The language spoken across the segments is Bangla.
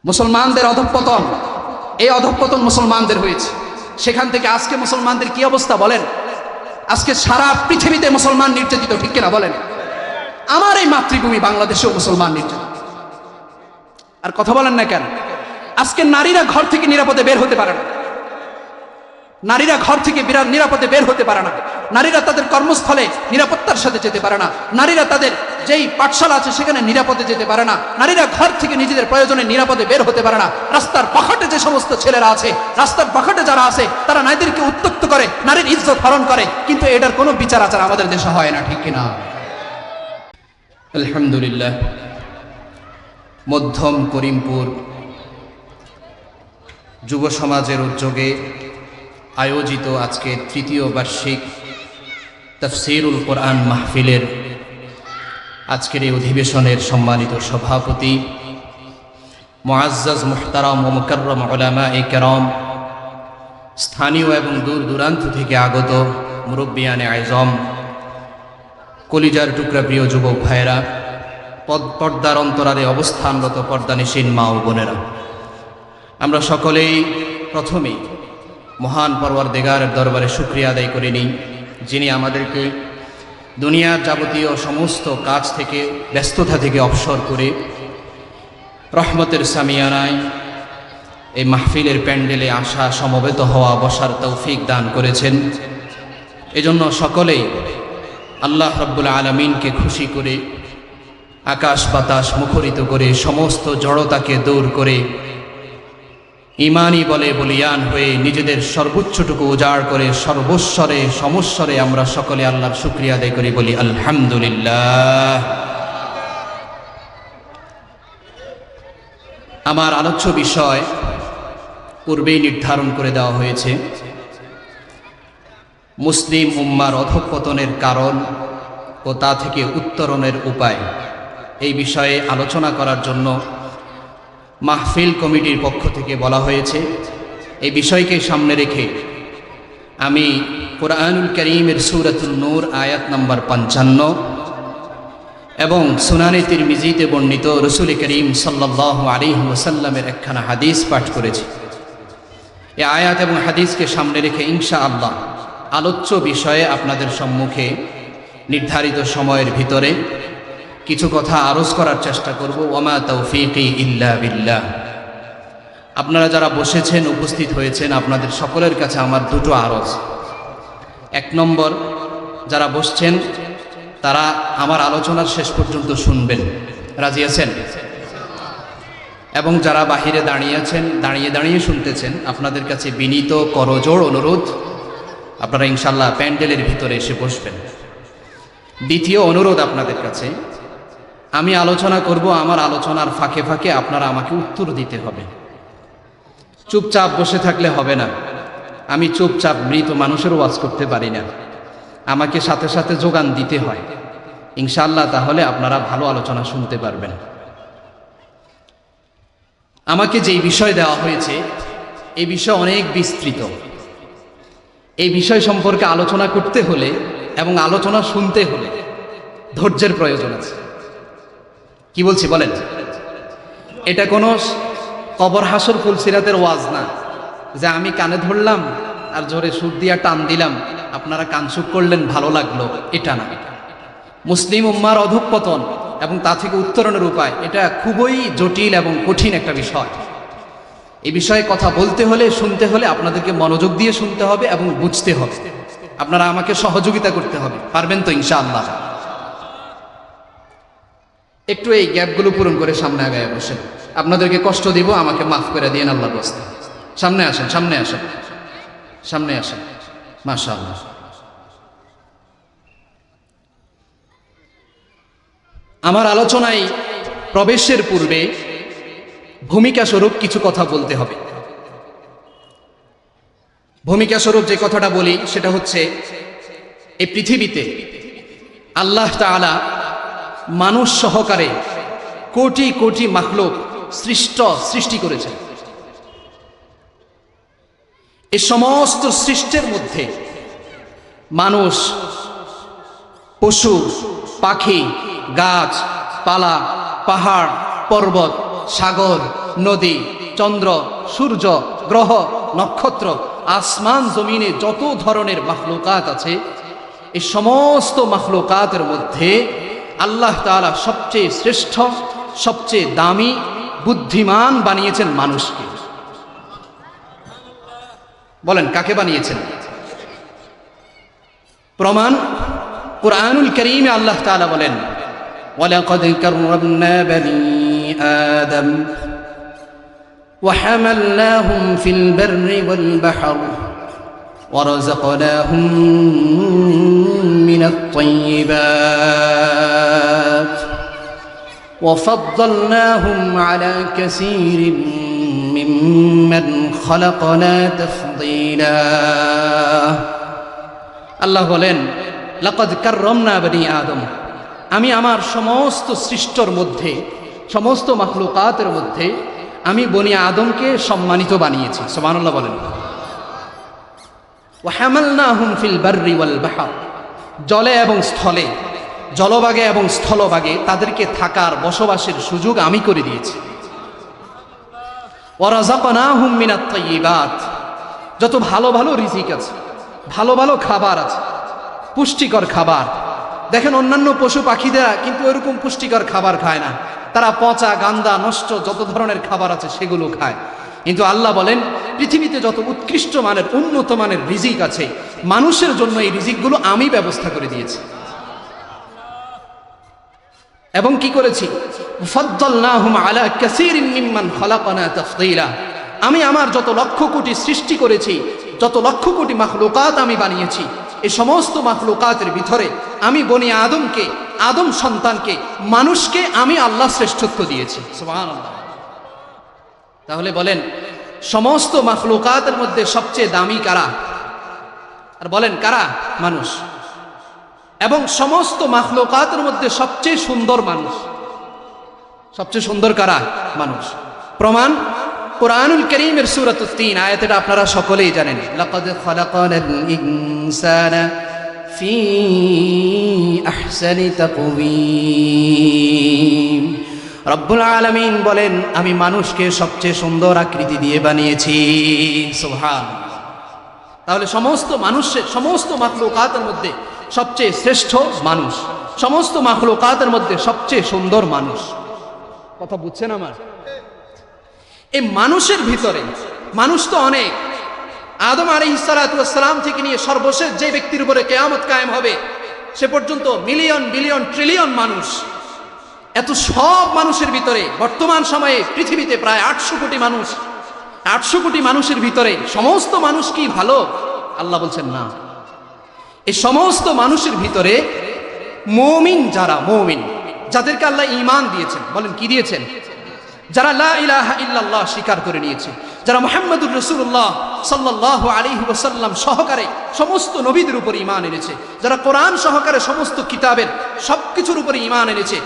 মুসলমানদের অধঃপতন, এই অধঃপতন মুসলমানদের হয়েছে। সেখান থেকে আজকে মুসলমানদের কি অবস্থা বলেন? আজকে সারা পৃথিবীতে মুসলমান নির্যাতিত, ঠিক কিনা বলেন? আমার এই মাতৃভূমি বাংলাদেশেও মুসলমান নির্যাতিত। আর কথা বলেন না কেন? আজকে নারীরা ঘর থেকে নিরাপদে বের হতে পারে না, নারীরা ঘর থেকে নিরাপদে বের হতে পারে না, নারীরা তাদের কর্মস্থলে নিরাপত্তার সাথে যেতে পারে না, নারীরা তাদের যেই পাঠশালা আছে সেখানে নিরাপদে যেতে পারে না, নারীরা ঘর থেকে নিজেদের প্রয়োজনে নিরাপদে বের হতে পারে না। রাস্তার পাখাটে যে সমস্ত ছেলেরা আছে, রাস্তার পাখাটে যারা আছে, তারা নারীদেরকে উত্ত্যক্ত করে, নারীর ইজ্জত হরণ করে, কিন্তু এটার কোনো বিচার আচার আমাদের দেশে হয় না, ঠিক কিনা? আলহামদুলিল্লাহ, মধ্যম করিমপুর যুব সমাজের উদ্যোগে আয়োজিত আজকে তৃতীয় বার্ষিক তাফসীরুল কোরআন মাহফিলের আজকের এই অধিবেশনের সম্মানিত সভাপতি মুআজ্জাজ মুহতারাম ও মুকাররম উলামায়ে কেরাম, স্থানীয় এবং দূর দূরান্ত থেকে আগত মুরব্বিয়ানে আযম, কলিজার টুকরা প্রিয় যুবক ভাইয়েরা, পর্দার অন্তরালে অবস্থানরত পর্দানিশীন মা ও বোনেরা, আমরা সকলেই প্রথমেই মহান পরওয়ারদিগারের দরবারে শুকরিয়া আদায় করে নিই, যিনি আমাদেরকে দুনিয়ার যাবতীয় সমস্ত কাজ থেকে, ব্যস্ততা থেকে অবসর করে রহমতের সামিয়ানায় এই মাহফিলের প্যান্ডেলে আসা, সমবেত হওয়া, বসার তৌফিক দান করেছেন। এজন্য সকলেই আল্লাহ রাব্বুল আলামিনকে খুশি করে, আকাশ বাতাস মুখরিত করে, সমস্ত জড়তাকে দূর করে, ইমানি বলে বলিয়ান হয়ে নিজেদের সর্বোচ্চটুকু উজাড় করে সর্বস্বরে সমস্বরে আমরা সকলে আল্লাহর শুকরিয়া আদায় করি, বলি আলহামদুলিল্লাহ। আমার আলোচ্য বিষয় পূর্বেই নির্ধারণ করে দেওয়া হয়েছে, মুসলিম উম্মার অধঃপতনের কারণ ও তা থেকে উত্তরণের উপায়। এই বিষয়ে আলোচনা করার জন্য মাহফিল কমিটির পক্ষ থেকে বলা হয়েছে। এই বিষয়কে সামনে রেখে আমি কুরআনুল কারীমের সূরাতুন নূর আয়াত নাম্বার 55 এবং সুনানে তিরমিজিতে বর্ণিত রাসূল করিম সাল্লাল্লাহু আলাইহি ওয়াসাল্লামের একখানা হাদিস পাঠ করেছি। এই আয়াত এবং হাদিসকে সামনে রেখে ইনশাআল্লাহ আলোচ্য বিষয়ে আপনাদের সম্মুখে নির্ধারিত সময়ের ভিতরে কিছু কথা আরজ করার চেষ্টা করব। ওয়ামা তাওফীকি ইল্লা বিল্লাহ। আপনারা যারা বসেছেন, উপস্থিত হয়েছেন, আপনাদের সকলের কাছে আমার দুটো আরজ। এক নম্বর, যারা বসছেন তারা আমার আলোচনার শেষ পর্যন্ত শুনবেন, রাজি আছেন? এবং যারা বাহিরে দাঁড়িয়ে আছেন, দাঁড়িয়ে দাঁড়িয়ে শুনতেছেন, আপনাদের কাছে বিনীত করজোড় অনুরোধ, আপনারা ইনশাআল্লাহ প্যান্ডেলের ভিতরে এসে বসবেন। দ্বিতীয় অনুরোধ আপনাদের কাছে, আমি আলোচনা করব, আমার আলোচনার ফাঁকে ফাঁকে আপনারা আমাকে উত্তর দিতে হবে। চুপচাপ বসে থাকলে হবে না। আমি চুপচাপ মৃত মানুষের ওয়াজ করতে পারি না, আমাকে সাথে সাথে যোগান দিতে হয় ইনশাআল্লাহ, তাহলে আপনারা ভালো আলোচনা শুনতে পারবেন। আমাকে যেই বিষয় দেওয়া হয়েছে এই বিষয় অনেক বিস্তৃত। এই বিষয় সম্পর্কে আলোচনা করতে হলে এবং আলোচনা শুনতে হলে ধৈর্যের প্রয়োজন আছে। কি বলছি বলেন? এটা কোনো কবর হাসর ফুলসিরাতের ওয়াজ না যে আমি কানে ধরলাম আর জোরে সুর দিয়া টান দিলাম, আপনারা কানসুক করলেন, ভালো লাগলো, এটা না। মুসলিম উম্মার অধঃপতন এবং তা থেকে উত্তরণের উপায়, এটা খুবই জটিল এবং কঠিন একটা বিষয়। এই বিষয়ে কথা বলতে হলে, শুনতে হলে আপনাদেরকে মনোযোগ দিয়ে শুনতে হবে এবং বুঝতে হবে। আপনারা আমাকে সহযোগিতা করতে হবে, পারবেন তো ইনশাআল্লাহ? একটু এই গ্যাপগুলো পূরণ করে সামনে আগায় বসেন। আপনাদেরকে কষ্ট দিব, আমাকে মাফ করে দিন আল্লাহর রাস্তায়। সামনে আসেন, সামনে আসেন, সামনে আসেন। মাশাআল্লাহ। আমার আলোচনায় প্রবেশের পূর্বে ভূমিকা স্বরূপ কিছু কথা বলতে হবে। ভূমিকা স্বরূপ যে কথাটা বলি সেটা হচ্ছে, এই পৃথিবীতে আল্লাহ তাআলা মানুষ সহকারে কোটি কোটি মাখলুক সৃষ্টি করেছেন। এই সমস্ত সৃষ্টির মধ্যে মানুষ, পশু, পাখি, গাছ পালা, পাহাড়, পর্বত সাগর, নদী, চন্দ্র, সূর্য, গ্রহ, নক্ষত্র, আসমান জমিনে যত ধরনের মাখলুকাত আছে, এই সমস্ত মাখলুকাতের মধ্যে আল্লাহ তাআলা সবচেয়ে শ্রেষ্ঠ, সবচেয়ে দামি, বুদ্ধিমান বানিয়েছেন মানুষকে। বলেন কাকে বানিয়েছেন? প্রমাণ কুরআনুল কারীমে আল্লাহ তাআলা বলেন, ওয়ালাকাদ কাররামনা বনি আদম وحملناهم في البر والبحر ورزقناهم من الطيبات وفضلناهم على كثير ممن خلقنا تفضيلا আল্লাহ বলেন, লাকাদ কাররামনা বনি আদম, আমি আমার সমস্ত সৃষ্টর মধ্যে, সমস্ত মাখলুকাতের মধ্যে আমি বনি আদমকে সম্মানিত বানিয়েছি। সুবহানাল্লাহ বলেন। ওয়া হামালনাহুম ফিল বাররি ওয়াল বাহর, জলে এবং স্থলে, জলভাগে এবং স্থলভাগে তাদেরকে থাকার, বসবাসের সুযোগ আমি করে দিয়েছি। ওয়া রাযাকনাহুম মিনাত তাইয়্যিবাত, যত ভালো ভালো রিজিক আছে, ভালো ভালো খাবার আছে, পুষ্টিকর খাবার। দেখেন অন্যান্য পশু পাখিদেরা কিন্তু এরকম পুষ্টিকর খাবার খায় না, তারা পচা, গান্দা, নষ্ট যত ধরনের খাবার আছে সেগুলো খায়। কিন্তু আল্লাহ বলেন, পৃথিবীতে যত উৎকৃষ্ট মানের, উন্নত মানের রিজিক আছে, মানুষের জন্য এই রিজিকগুলো আমি ব্যবস্থা করে দিয়েছি। এবং কি করেছি? ফাদ্দালনাহুম আলা কাসীরিন মিম্মান খালাকনা তাফদীলা, আমি আমার যত লক্ষ কোটি সৃষ্টি করেছি, যত লক্ষ কোটি মাখলুকাত আমি বানিয়েছি, এই সমস্ত মাখলুকাতের ভিতরে আমি বনি আদমকে, আদম সন্তানকে, মানুষকে আমি আল্লাহ শ্রেষ্ঠত্ব দিয়েছি। সুবহানাল্লাহ। তাহলে বলেন, সমস্ত মাখলুকাতের মধ্যে সবচেয়ে দামি কারা? আর বলেন কারা? মানুষ। এবং সমস্ত মাখলুকাতের মধ্যে সবচেয়ে সুন্দর মানুষ। সবচেয়ে সুন্দর কারা? মানুষ। প্রমাণ কুরআনুল কারীমের সূরাতুত তিন আয়াতটা আপনারা সকলেই জানেন, লাকাদ খালাকানাল ইনসানা ফি আহসানি তাকওয়িম। রব্বুল আলামিন বলেন, আমি মানুষকে সবচেয়ে সুন্দর আকৃতি দিয়ে বানিয়েছি। সুবহানাল্লাহ। তাহলে সমস্ত মানুষের, সমস্ত মাখলুকাতের মধ্যে সবচেয়ে শ্রেষ্ঠ মানুষ, সমস্ত মাখলুকাতের মধ্যে সবচেয়ে সুন্দর মানুষ। কথা বুঝছেন আমার? এই মানুষের ভিতরে, মানুষ তো অনেক, আদম আলাইহিস সালাতু ওয়াস সালাম থেকে নিয়ে সর্বশেষ যে ব্যক্তির উপরে কিয়ামত কায়েম হবে সে পর্যন্ত মিলিয়ন, বিলিয়ন, ট্রিলিয়ন মানুষ। এত সব মানুষের ভিতরে বর্তমান সময়ে পৃথিবীতে প্রায় 800 কোটি মানুষ। 800 কোটি মানুষের ভিতরে সমস্ত মানুষ কি ভালো? আল্লাহ বলছেন না। এই সমস্ত মানুষের ভিতরে মুমিন যারা, মুমিন যাদেরকে আল্লাহ ঈমান দিয়েছেন, বলেন কি দিয়েছেন? যারা লা ইলাহা ইল্লাল্লাহ স্বীকার করে নিয়েছে, যারা মুহাম্মদুর রাসূলুল্লাহ সাল্লাল্লাহু আলাইহি ওয়াসাল্লাম সহকারে সমস্ত নবীদের উপর ঈমান এনেছে, যারা কোরআন সহকারে সমস্ত কিতাবের সবকিছুর উপরে ঈমান এনেছে,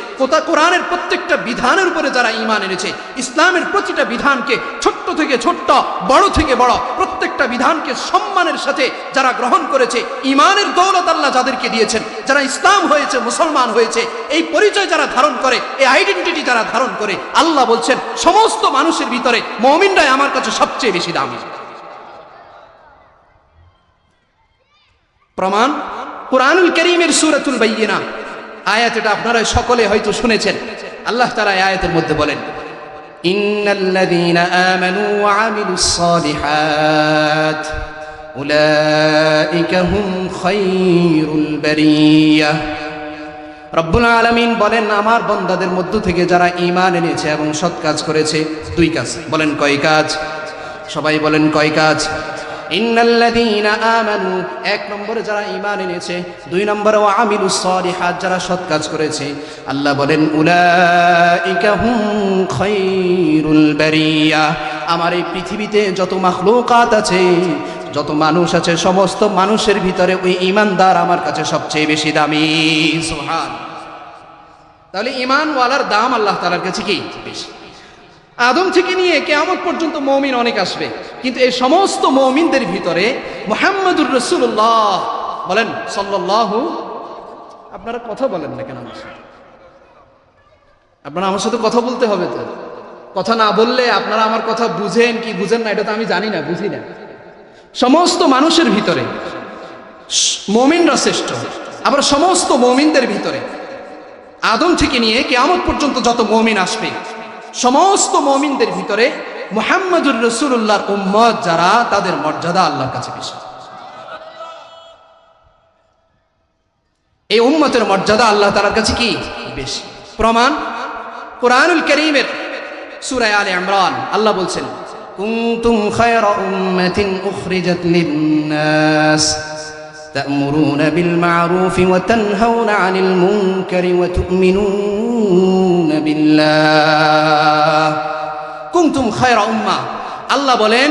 কোরআনের প্রত্যেকটা বিধানের উপরে যারা ঈমান এনেছে, ইসলামের প্রতিটা বিধানকে ছোট্ট থেকে ছোট্ট, বড় থেকে বড় প্রত্যেকটা বিধানকে সম্মানের সাথে যারা গ্রহণ করেছে, ঈমানের দৌলত আল্লাহ যাদেরকে দিয়েছেন, যারা ইসলাম হয়েছে, মুসলমান হয়েছে, এই পরিচয় যারা ধারণ করে, এই আইডেন্টিটি যারা ধারণ করে, আল্লাহ বলছেন সমস্ত মানুষের ভিতরে মুমিনরাই আমার কাছে সবচেয়ে বেশি দামি। প্রমাণ কুরআনুল কারীমের সূরাতুল বাইয়িনা আয়াত, এটা আপনারা সকলে হয়তো শুনেছেন। আল্লাহ তাআলা এই আয়াতের মধ্যে বলেন, ইন্নাল্লাযীনা আমানু ওয়া আমিলুস সালিহাত উলাইকা হুম খায়রুল বারিয়াহ। রব্বুল আলামিন বলেন, আমার বান্দাদের মধ্য থেকে যারা ঈমান এনেছে এবং সৎ কাজ করেছে, দুই কাজ। বলেন কয় কাজ? সবাই বলেন কয় কাজ? ইন্নাল্লাযীনা আমানু, এক নম্বরে যারা ঈমান এনেছে, দুই নম্বরে ওয়া আমিলুস সালিহাত, যারা সৎ কাজ করেছে। আল্লাহ বলেন উলাইকা হুম খায়রুল বারিয়াহ, আমার এই পৃথিবীতে যত মাখলুকাত আছে, যত মানুষ আছে, সমস্ত মানুষের ভিতরে ওই ঈমানদার আমার কাছে সবচেয়ে বেশি দামি। সুবহান। তাহলে ঈমানওয়ালার দাম আল্লাহ তাআলার কাছে কি বেশি। আদম থেকে নিয়ে কিয়ামত পর্যন্ত মুমিন অনেক আসবে, কিন্তু এই সমস্ত মুমিনদের ভিতরে মুহাম্মদুর রাসূলুল্লাহ, বলেন সাল্লাল্লাহু, আপনারা কথা বলেন না কেন আমার সাথে? আপনারা আমার সাথে কথা বলতে হবে তো। কথা না বললে আপনারা আমার কথা বুঝেন কি বুঝেন না এটা তো আমি জানি না, বুঝি না। সমস্ত মানুষের ভিতরে মুমিনরা শ্রেষ্ঠ, আবার সমস্ত মুমিনদের ভিতরে আদম থেকে নিয়ে কিয়ামত পর্যন্ত যত মুমিন আসবে সমস্ত মুমিনদের ভিতরে মুহাম্মদুর রাসূলুল্লাহর উম্মত যারা, তাদের মর্যাদা আল্লাহর কাছে বেশি। এই উম্মতের মর্যাদা আল্লাহ তাআলার কাছে কি বেশি। প্রমাণ কুরআনুল কারীমের সূরা আলে ইমরান আল্লাহ বলছেন, কুনতুম খায়রা উম্মাতিন উখরিজাত লিন-নাস তা'মুরুনা বিল মা'রুফি ওয়া তানহাউনা আনিল মুনকারি ওয়া তু'মিনুনা বিল্লাহ। কুনতুম খায়রা উম্মাহ, আল্লাহ বলেন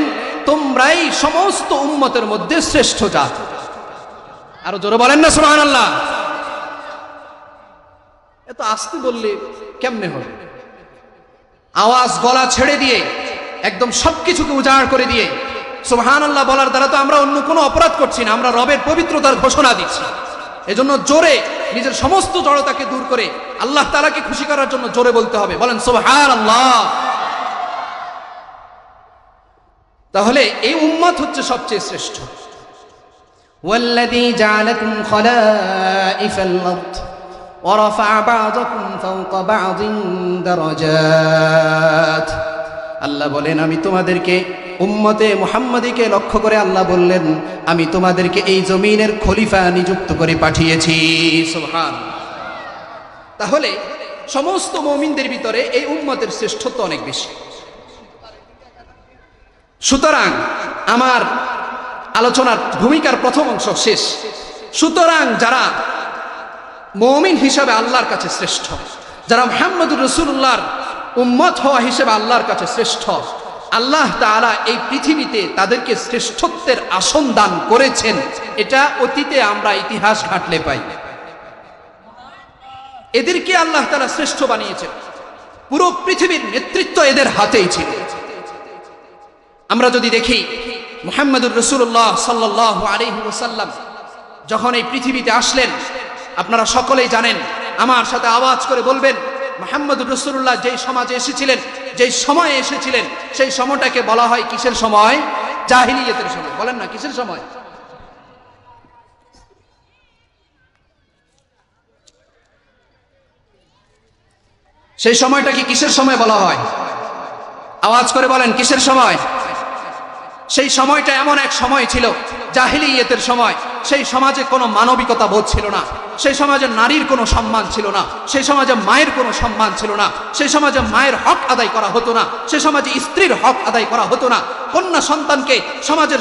তোমরাই সমস্ত উম্মতের মধ্যে শ্রেষ্ঠ জাত। আরো জোরে বলেন না সুবহানাল্লাহ। এত আস্তে বললে কেমনে হবে? আওয়াজ গলা ছেড়ে দিয়ে একদম সবকিছুকে উজাড় করে দিয়ে সুবহানাল্লাহ বলার দ্বারা তো আমরা অন্য কোনো অপরাধ করছি না, আমরা রবের পবিত্রতার ঘোষণা দিচ্ছি। এজন্য জোরে নিজের সমস্ত জড়তাকে দূর করে আল্লাহ তাআলাকে খুশি করার জন্য জোরে বলতে হবে। বলেন সুবহানাল্লাহ। তাহলে এই উম্মত হচ্ছে সবচেয়ে শ্রেষ্ঠ। ওয়াল্লাযী জাআলাকুম খলাইফাল আরদ ওয়া রাফা'a বা'দাকুম ফাওকা বা'দিন দারাজাত। আল্লাহ বলেন আমি তোমাদেরকে উম্মতে মুহাম্মাদীকে লক্ষ্য করে আল্লাহ বললেন আমি তোমাদেরকে এই জমিনের খলিফা নিযুক্ত করে পাঠিয়েছি। সুবহানাল্লাহ। তাহলে সমস্ত মুমিনদের ভিতরে এই উম্মতের শ্রেষ্ঠত্ব অনেক বেশি। সুতরাং আমার আলোচনার ভূমিকার প্রথম অংশ শেষ। সুতরাং যারা মুমিন হিসাবে আল্লাহর কাছে শ্রেষ্ঠ, যারা মুহাম্মদুর রাসূলুল্লাহর উম্মত হওয়া হিসেবে আল্লাহর কাছে শ্রেষ্ঠ, আল্লাহ তাআলা এই পৃথিবীতে তাদেরকে শ্রেষ্ঠত্বের আসন দান করেছেন। এটা অতীতে আমরা ইতিহাস ঘাটলে পাই। এদেরকে আল্লাহ তাআলা শ্রেষ্ঠ বানিয়েছেন। পুরো পৃথিবীর নেতৃত্ব এদের হাতেই ছিল। আমরা যদি দেখি মুহাম্মদুর রাসূলুল্লাহ সাল্লাল্লাহু আলাইহি ওয়াসাল্লাম যখন এই পৃথিবীতে আসলেন, আপনারা সকলেই জানেন, আমার সাথে আওয়াজ করে বলবেন, মুহাম্মদুর রাসূলুল্লাহ যেই সমাজে এসেছিলেন, যেই সময়ে এসেছিলেন, সেই সময়টাকে বলা হয় কিসের সময়? জাহিলিয়াতের সময়। বলেন না কিসের সময়? সেই সময়টাকে কিসের সময় বলা হয়? আওয়াজ করে বলেন কিসের সময়? সেই সময়টা এমন এক সময় ছিল, জাহিলিয়াতের সময়। সেই সমাজে কোনো মানবিকতা বোধ ছিল না, সেই সমাজে নারীর কোনো সম্মান ছিল না, সেই সমাজে মায়ের কোনো সম্মান ছিল না, সেই সমাজে মায়ের হক আদায় করা হতো না, সেই সমাজে স্ত্রীর হক আদায় করা হতো না। কন্যা সন্তানকে সমাজের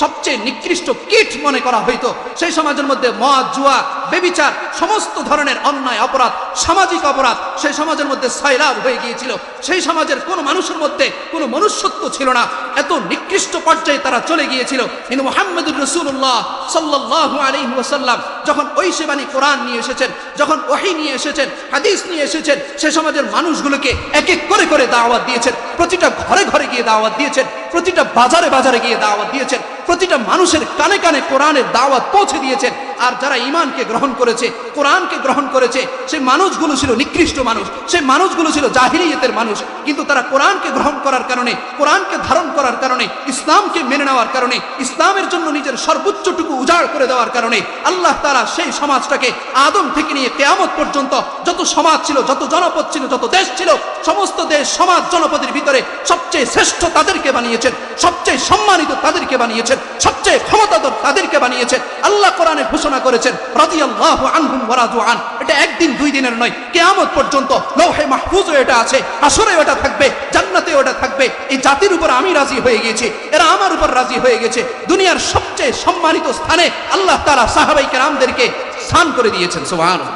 সবচেয়ে নিকৃষ্ট কীট মনে করা হইতো। সেই সমাজের মধ্যে মদ, জুয়া, ব্যভিচার, সমস্ত ধরনের অন্যায় অপরাধ, সামাজিক অপরাধ সেই সমাজের মধ্যে সয়লাব হয়ে গিয়েছিল। সেই সমাজের কোনো মানুষের মধ্যে কোনো মনুষ্যত্ব ছিল না, এত নিকৃষ্ট পর্যায়ে তারা চলে গিয়েছিল। কিন্তু মুহাম্মদুর রাসূলুল্লাহ সাল্লাল্লাহু আলাইহি ওয়াসাল্লাম যখন ঐশীবাণী কোরআন নিয়ে এসেছেন, যখন ওহী নিয়ে এসেছেন, হাদিস নিয়ে এসেছেন, সেই সমাজের মানুষগুলোকে এক এক করে করে দাওয়াত দিয়েছেন। প্রতিটা ঘরে ঘরে গিয়ে দাওয়াত দিয়েছেন, প্রতিটা বাজারে বাজারে গিয়ে দাওয়াত দিয়েছেন, প্রতিটা মানুষের কানে কানে কোরআনের দাওয়াত পৌঁছে দিয়েছেন। আর যারা ঈমানকে গ্রহণ করেছে, কোরআনকে গ্রহণ করেছে, সেই মানুষগুলো ছিল নিকৃষ্ট মানুষ, সেই মানুষগুলো ছিল জাহিলিয়াতের মানুষ। কিন্তু তারা কোরআনকে গ্রহণ করার কারণে, কোরআনকে ধারণ করার কারণে, ইসলামকে মেনে নেওয়ার কারণে, ইসলামের জন্য নিজের সর্বোচ্চটুকু উজাড় করে দেওয়ার কারণে আল্লাহ তাআলা সেই সমাজটাকে আদম থেকে নিয়ে কিয়ামত পর্যন্ত যত সমাজ ছিল, যত জনপদ ছিল, যত দেশ ছিল, সমস্ত দেশ, সমাজ, জনপদের ভিতরে সবচেয়ে শ্রেষ্ঠ তাদেরকে বানিয়েছেন, সবচেয়ে সম্মানিত তাদেরকে বানিয়েছেন, সবচেয়ে ক্ষমতাধর তাদেরকে বানিয়েছেন। আল্লাহ কোরআনে ঘোষণা করেছেন রাদিয়াল্লাহু আনহুম ওয়া রাদু আন। এটা একদিন দুই দিনের নয়, কিয়ামত পর্যন্ত লৌহে মাহফুজে এটা আছে, হাসরে এটা থাকবে, জান্নাতে ওটা থাকবে। এই জাতির উপর আমি রাজি হয়ে গেছি, এরা আমার উপর রাজি হয়ে গেছে। দুনিয়ার সবচেয়ে সম্মানিত স্থানে আল্লাহ তাআলা সাহাবায়ে কেরামদেরকে স্থান করে দিয়েছেন। সুবহানাল্লাহ।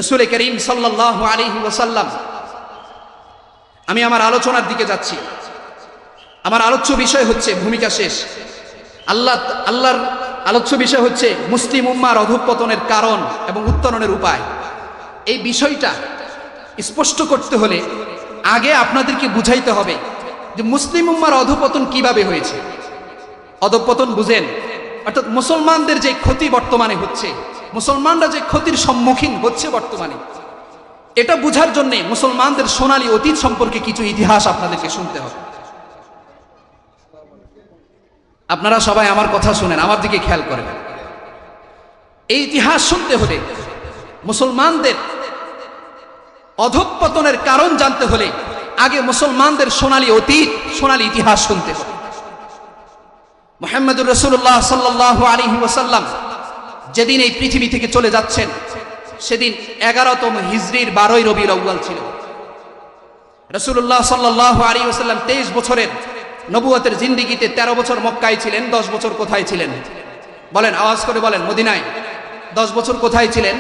রাসূল করিম সাল্লাল্লাহু আলাইহি ওয়াসাল্লাম, আমি আমার আলোচনার দিকে যাচ্ছি। আমার আলোচ্য বিষয় হচ্ছে, ভূমিকা শেষ, আল্লাহর আলোচ্য বিষয় হচ্ছে মুসলিম উম্মার অধঃপতনের কারণ এবং উত্তরণের উপায়। এই বিষয়টা স্পষ্ট করতে হলে আগে আপনাদেরকে বুঝাইতে হবে যে মুসলিম উম্মার অধঃপতন কিভাবে হয়েছে। অধঃপতন বুঝেন, অর্থাৎ মুসলমানদের যে ক্ষতি বর্তমানে হচ্ছে, মুসলমানরা যে ক্ষতির সম্মুখীন হচ্ছে বর্তমানে, এটা বুঝার জন্য মুসলমানদের সোনালী অতীত সম্পর্কে কিছু ইতিহাস আপনাদেরকে শুনতে হবে। আপনারা সবাই আমার কথা শুনেন, আমার দিকে খেয়াল করেন। এই ইতিহাস শুনতে হলে, মুসলমানদের অধঃপতনের কারণ জানতে হলে আগে মুসলমানদের সোনালী অতীত, সোনালী ইতিহাস শুনতে হবে। মুহাম্মদুর রাসূলুল্লাহ সাল্লাল্লাহু আলাইহি ওয়াসাল্লাম যেদিন এই পৃথিবী থেকে চলে যাচ্ছেন সেদিন 11তম হিজরির 12ই রবিউল আউয়াল ছিল। রাসূলুল্লাহ সাল্লাল্লাহু আলাইহি ওয়াসাল্লাম 23 বছরের নবুয়তের জিন্দেগিতে 13 বছর মক্কায় ছিলেন। 10 বছর কোথায় ছিলেন বলেন, আওয়াজ করে বলেন, মদিনায়। 10 বছর কোথায় ছিলেন?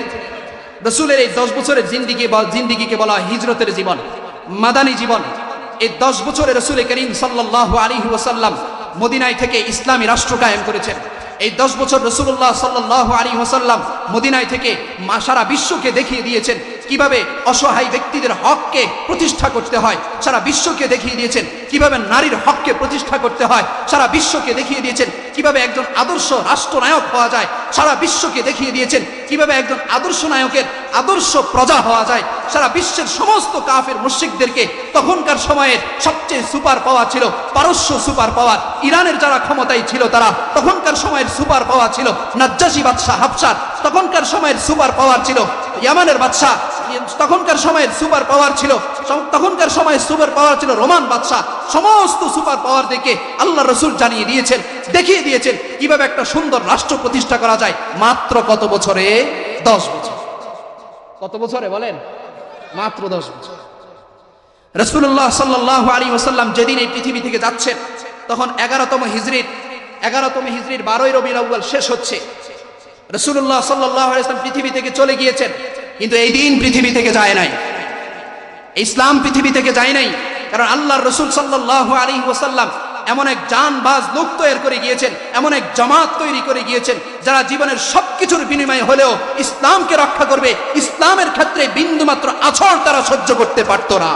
রাসূলের এই 10 বছরের জিন্দেগিকে বলা হয় হিজরতের জীবন, মাদানী জীবন। এই 10 বছরে রাসূল করিম সাল্লাল্লাহু আলাইহি ওয়াসাল্লাম মদিনায় থেকে ইসলামী রাষ্ট্র কায়েম করেছেন। এই 10 বছর রাসূলুল্লাহ সাল্লাল্লাহু আলাইহি ওয়াসাল্লাম মদিনায় থেকে সারা বিশ্বকে দেখিয়ে দিয়েছেন কিভাবে অসহায় ব্যক্তিদের হককে প্রতিষ্ঠা করতে হয়। সারা বিশ্বকে দেখিয়ে দিয়েছেন কিভাবে নারীর হককে প্রতিষ্ঠা করতে হয়। সারা বিশ্বকে দেখিয়ে দিয়েছেন কিভাবে একজন আদর্শ রাষ্ট্রনায়ক হওয়া যায়। সারা বিশ্বকে দেখিয়ে দিয়েছেন কিভাবে একজন আদর্শ নায়কের আদর্শ প্রজা হওয়া যায়। সারা বিশ্বের সমস্ত কাফের মুশরিকদেরকে, তখনকার সময়ের সবচেয়ে সুপার পাওয়ার ছিল পারস্য সুপার পাওয়ার, ইরানের যারা ক্ষমতায় ছিল তারা, তখনকার সময়ের সুপার পাওয়ার ছিল নাজ্জাশী বাদশাহ হাবশার, তখনকার সময়ের সুপার পাওয়ার ছিল ইয়ামানের বাদশাহ, তখনকার সময়ের সুপার পাওয়ার ছিল রোমান বাদশাহ। সমস্ত সুপার পাওয়ার দেখে আল্লাহ রাসূল জানিয়ে দিয়েছেন, দেখিয়ে দিয়েছেন কিভাবে একটা সুন্দর রাষ্ট্র প্রতিষ্ঠা করা যায়। মাত্র কত বছরে? 10 বছর। কত বছরে বলেন? মাত্র 10 বছর। রাসূলুল্লাহ সাল্লাল্লাহু আলাইহি ওয়াসাল্লাম যেদিন এই পৃথিবী থেকে যাচ্ছেন তখন 11তম হিজরির 12ই রবিউল আউয়াল শেষ হচ্ছে। রাসূলুল্লাহ সাল্লাল্লাহু আলাইহি ওয়াসাল্লাম পৃথিবী থেকে চলে গিয়েছেন, কিন্তু এই দিন পৃথিবী থেকে যায় নাই, ইসলাম পৃথিবী থেকে যায় নাই। কারণ আল্লাহর রাসূল সাল্লাল্লাহু আলাইহি ওয়াসাল্লাম এমন এক জানবাজ লোক তৈরি করে গিয়েছেন, এমন এক জামাত তৈরি করে গিয়েছেন যারা জীবনের সবকিছুর বিনিময়ে হলেও ইসলামকে রক্ষা করবে। ইসলামের ক্ষেত্রে বিন্দুমাত্র আছর তারা সহ্য করতে পারত না।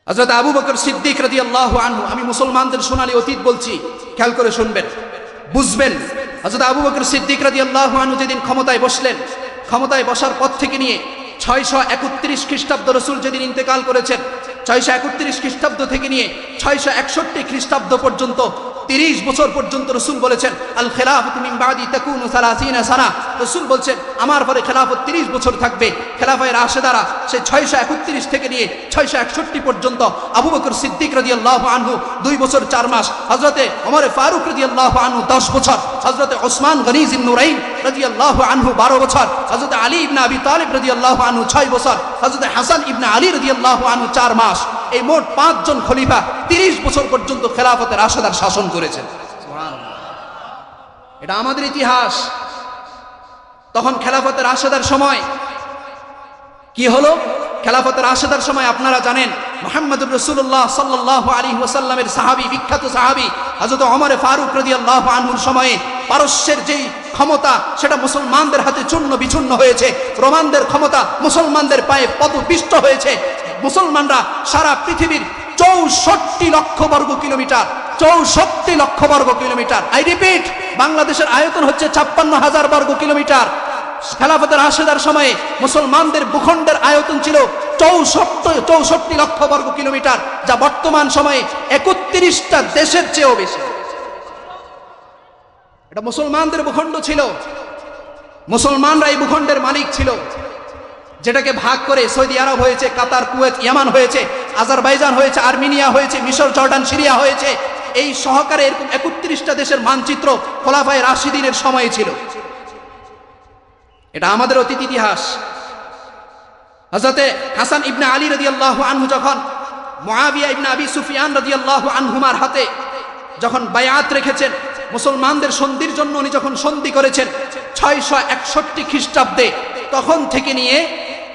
হযরত আবু বকর সিদ্দিক রাদিয়াল্লাহু আনহু, আমি মুসলমানদের সোনালী অতীত বলছি, খেয়াল করে শুনবেন, বুঝবেন। হযরত আবু বকর সিদ্দিক রাদিয়াল্লাহু আনহু যেদিন ক্ষমতায় বসলেন, ক্ষমতায় বসার পর থেকে নিয়ে 631 খ্রিস্টাব্দ রাসূল যেদিন ইন্তেকাল করেছেন, 631 খ্রিস্টাব্দ থেকে নিয়ে 661 খ্রিস্টাব্দ পর্যন্ত 30 বছর পর্যন্ত রাসূল বলেছেন আল খেলাফাতু মিন বাদি তাকুনু 30 সানা। রাসূল বলছেন আমার পরে খেলাফত 30 বছর থাকবে। খেলাফায়ে রাশেদারা সেই 631 থেকে নিয়ে 661 পর্যন্ত আবু বকর সিদ্দিক রাদিয়াল্লাহু আনহু 2 বছর 4 মাস, হযরতে ওমর ফারুক রাদিয়াল্লাহু আনহু 10 বছর, হযরতে ওসমান গনি যিন্নুরাইন রাদিয়াল্লাহু আনহু 12 বছর, হযরতে আলী ইবনে আবি তালিব রাদিয়াল্লাহু আনহু 6 বছর, হযরতে হাসান ইবনে আলী রাদিয়াল্লাহু আনহু 4 মাস। এই মোট 5 জন খলিফা 30 বছর পর্যন্ত খেলাফতে রাশেদার শাসন করেছেন। সুবহানাল্লাহ, এটা আমাদের ইতিহাস। তখন খেলাফতে রাশেদার সময় কি হলো? খেলাফতে রাশেদার সময় আপনারা জানেন মুহাম্মদুর রাসূলুল্লাহ সাল্লাল্লাহু আলাইহি ওয়াসাল্লামের সাহাবী, বিখ্যাত সাহাবী হযরত ওমর ফারুক রাদিয়াল্লাহু আনহুর সময়ে পারস্যের যেই ক্ষমতা সেটা মুসলমানদের হাতে চূর্ণ বিচূর্ণ হয়েছে। রোমানদের ক্ষমতা মুসলমানদের পায়ে পদপিষ্ট হয়েছে। মুসলমানরা সারা পৃথিবীর 64 লক্ষ বর্গ কিলোমিটার, 64 লক্ষ বর্গ কিলোমিটার, আই রিপিট, বাংলাদেশের আয়তন হচ্ছে 56,000 বর্গ কিলোমিটার। খেলাফতে রাশেদার সময়ে মুসলমানদের ভূখণ্ডের আয়তন ছিল 64 লক্ষ বর্গ কিলোমিটার, যা বর্তমান সময়ে 31টা দেশের চেয়েও বেশি। এটা মুসলমানদের ভূখণ্ড ছিল, মুসলমানরা এই ভূখণ্ডের মালিক ছিল, যেটাকে ভাগ করে সৌদি আরব হয়েছে, কাতার, কুয়েত, ইয়ামান হয়েছে, আজারবাইজান হয়েছে, আর্মেনিয়া হয়েছে, মিশর, জর্ডান, সিরিয়া হয়েছে। এই সহকারে এরকম 31টা দেশের মানচিত্র খোলাফায়ে রাশিদিনের সময়ে ছিল। এটা আমাদের অতীত ইতিহাস। হযরতে হাসান ইবনে আলী রাদিয়াল্লাহু আনহু যখন মুআবিয়া ইবনে আবি সুফিয়ান রাদিয়াল্লাহু আনহুমার হাতে যখন বায়াত রেখেছেন, মুসলমানদের সন্ধির জন্য উনি যখন সন্ধি করেছেন 661 খ্রিস্টাব্দে, তখন থেকে নিয়ে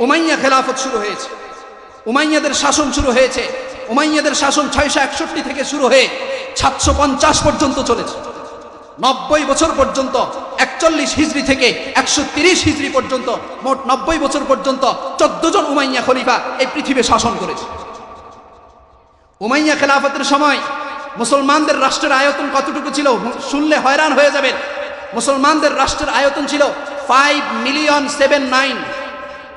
উমাইয়া খেলাফত শুরু হয়েছে, উমাইয়াদের শাসন শুরু হয়েছে। উমাইয়াদের শাসন 661 থেকে শুরু হয়ে 750 পর্যন্ত চলেছে। 90 বছর পর্যন্ত, 41 হিজরি থেকে 130 হিজরি পর্যন্ত, মোট 90 বছর পর্যন্ত 14 জন উমাইয়া খলিফা এই পৃথিবী শাসন করেছে। উমাইয়া খেলাফতের সময় মুসলমানদের রাষ্ট্রের আয়তন কতটুকু ছিল শুনলে হয়রান হয়ে যাবেন। মুসলমানদের রাষ্ট্রের আয়তন ছিল 5,79,000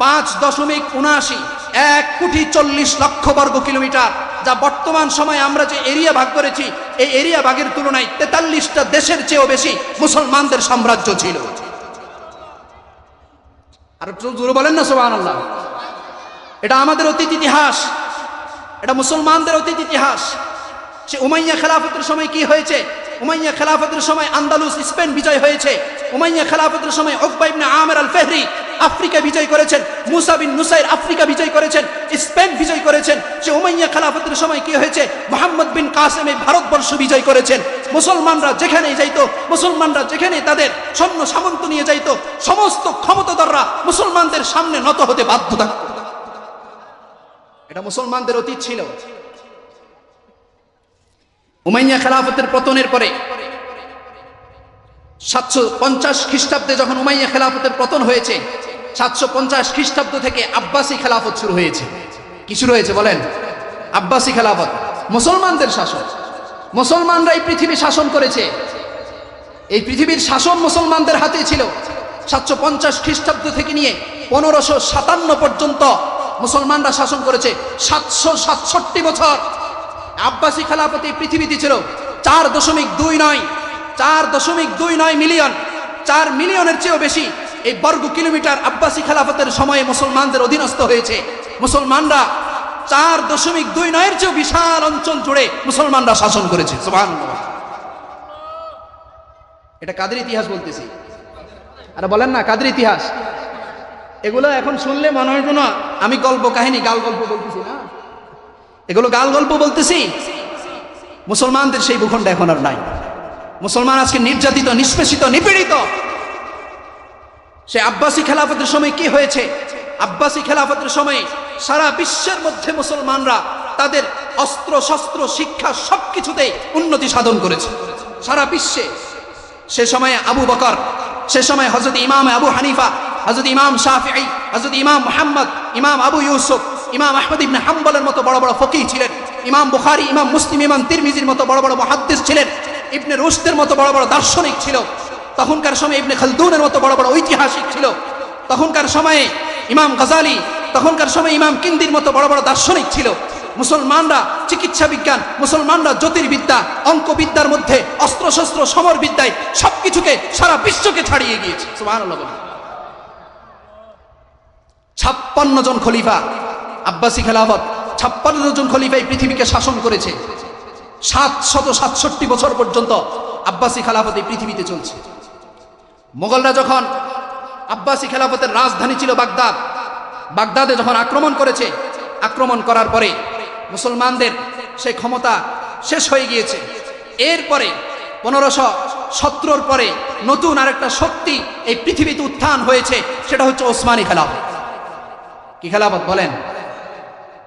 5.79 1,40,00,000 বর্গ কিলোমিটার, যা বর্তমান সময়ে আমরা যে এরিয়া ভাগ করেছি এই এরিয়া ভাগের তুলনায় 43টা দেশের চেয়েও বেশি মুসলমানদের সাম্রাজ্য ছিল। আর জোরে বলেন না সুবহানাল্লাহ। এটা আমাদের অতীত ইতিহাস, এটা মুসলমানদের অতীত ইতিহাস। সে উমাইয়া খেলাফতের সময় কি হয়েছে? উমাইয়া খেলাফতের সময় আন্দালুস স্পেন বিজয় হয়েছে। উমাইয়া খেলাফতের সময় উকবা ইবনে আমির আল ফহরি আফ্রিকা বিজয় করেছেন। মুসা বিন নুসাইর আফ্রিকা বিজয় করেছেন, স্পেন বিজয় করেছেন। সে উমাইয়া খেলাফতের সময় কি হয়েছে? মুহাম্মদ বিন কাসেম এই ভারতবর্ষ বিজয় করেছেন। মুসলমানরা যেখানেই যাইতো, মুসলমানরা যেখানে তাদের সৈন্য সামন্ত নিয়ে যাইতো, সমস্ত ক্ষমতাধররা মুসলমানদের সামনে নত হতে বাধ্য থাকত। এটা মুসলমানদের অতীত ছিল। উমাইয়া খেলাফতের পতনের পরে 750 খ্রিস্টাব্দে যখন উমাইয়া খেলাফতের পতন হয়েছে, 750 খ্রিস্টাব্দ থেকে আব্বাসী খেলাফত শুরু হয়েছে। কি শুরু হয়েছে বলেন? আব্বাসী খেলাফত, মুসলমানদের শাসন। মুসলমানরা এই পৃথিবী শাসন করেছে, এই পৃথিবীর শাসন মুসলমানদের হাতে ছিল। 750 খ্রিস্টাব্দ থেকে নিয়ে 1557 পর্যন্ত মুসলমানরা শাসন করেছে। 767 বছর আব্বাসী খেলাফত এই পৃথিবীতে ছিল। 4.29 মিলিয়ন, 4 মিলিয়নের চেয়েও বেশি এই বর্গ কিলোমিটার আব্বাসী খেলাফতের সময়ে মুসলমানদের অধীনস্থ হয়েছে। মুসলমানরা 4.29 চেয়েও বিশাল অঞ্চল জুড়ে মুসলমানরা শাসন করেছে। সুবহানাল্লাহ। এটা কাদের ইতিহাস বলতেছি? আরে বলেন না কাদের ইতিহাস? এগুলো এখন শুনলে মনে হয় না আমি গল্প কাহিনী গাল গল্প বলতেছি, না, এগুলো গাল গল্প বলতেছি। মুসলমানদের সেই ভূখণ্ড এখন আর নাই। মুসলমান আজকে নির্যাতিত, নিষ্পেষিত, নিপীড়িত। সে আব্বাসী খেলাফতের সময় কি হয়েছে? আব্বাসী খেলাফতের সময় সারা বিশ্বের মধ্যে মুসলমানরা তাদের অস্ত্র শস্ত্র শিক্ষা সবকিছুতেই উন্নতি সাধন করেছে সারা বিশ্বে। সে সময়ে আবু বকর, সে সময় হযরত ইমাম আবু হানিফা, হযরত ইমাম শাফিঈ, হযরত ইমাম মুহাম্মদ, ইমাম আবু ইউসুফ, ইমাম আহমদ ইবনে হাম্বলের মতো বড় বড় ফকিহ ছিলেন। ইমাম বুখারী, ইমাম মুসলিম, ইমাম তিরমিজির মতো বড় বড় মুহাদ্দিস ছিলেন। ইবনে রুশদের মতো বড় বড় দার্শনিক ছিল। তখনকার সময়ে ইবনে খালদুনের মতো বড় বড় ঐতিহাসিক ছিল। তখনকার সময়ে ইমাম গাজালি, তখনকার সময়ে ইমাম কিন্দির মতো বড় বড় দার্শনিক ছিল। মুসলমানরা চিকিৎসা বিজ্ঞান, মুসলমানরা জ্যোতির্বিদ্যা, অঙ্কবিদ্যার মধ্যে অস্ত্রশস্ত্র সমর বিদ্যায় সবকিছুকে সারা বিশ্বকে ছাড়িয়ে গিয়েছে। সুবহানাল্লাহ। 56 জন খলিফা আব্বাসী খেলাফত, 56 জন খলিফা এই পৃথিবীকে শাসন করেছে। 767 বছর পর্যন্ত আব্বাসী খেলাফত এই পৃথিবীতে চলছে। মোগলরা যখন, আব্বাসী খেলাফতের রাজধানী ছিল বাগদাদ, বাগদাদে যখন আক্রমণ করেছে, আক্রমণ করার পরে মুসলমানদের সেই ক্ষমতা শেষ হয়ে গিয়েছে। এরপরে 1517 পরে নতুন আরেকটা শক্তি এই পৃথিবীতে উত্থান হয়েছে, সেটা হচ্ছে ওসমানী খেলাফত। কি খেলাফত বলেন?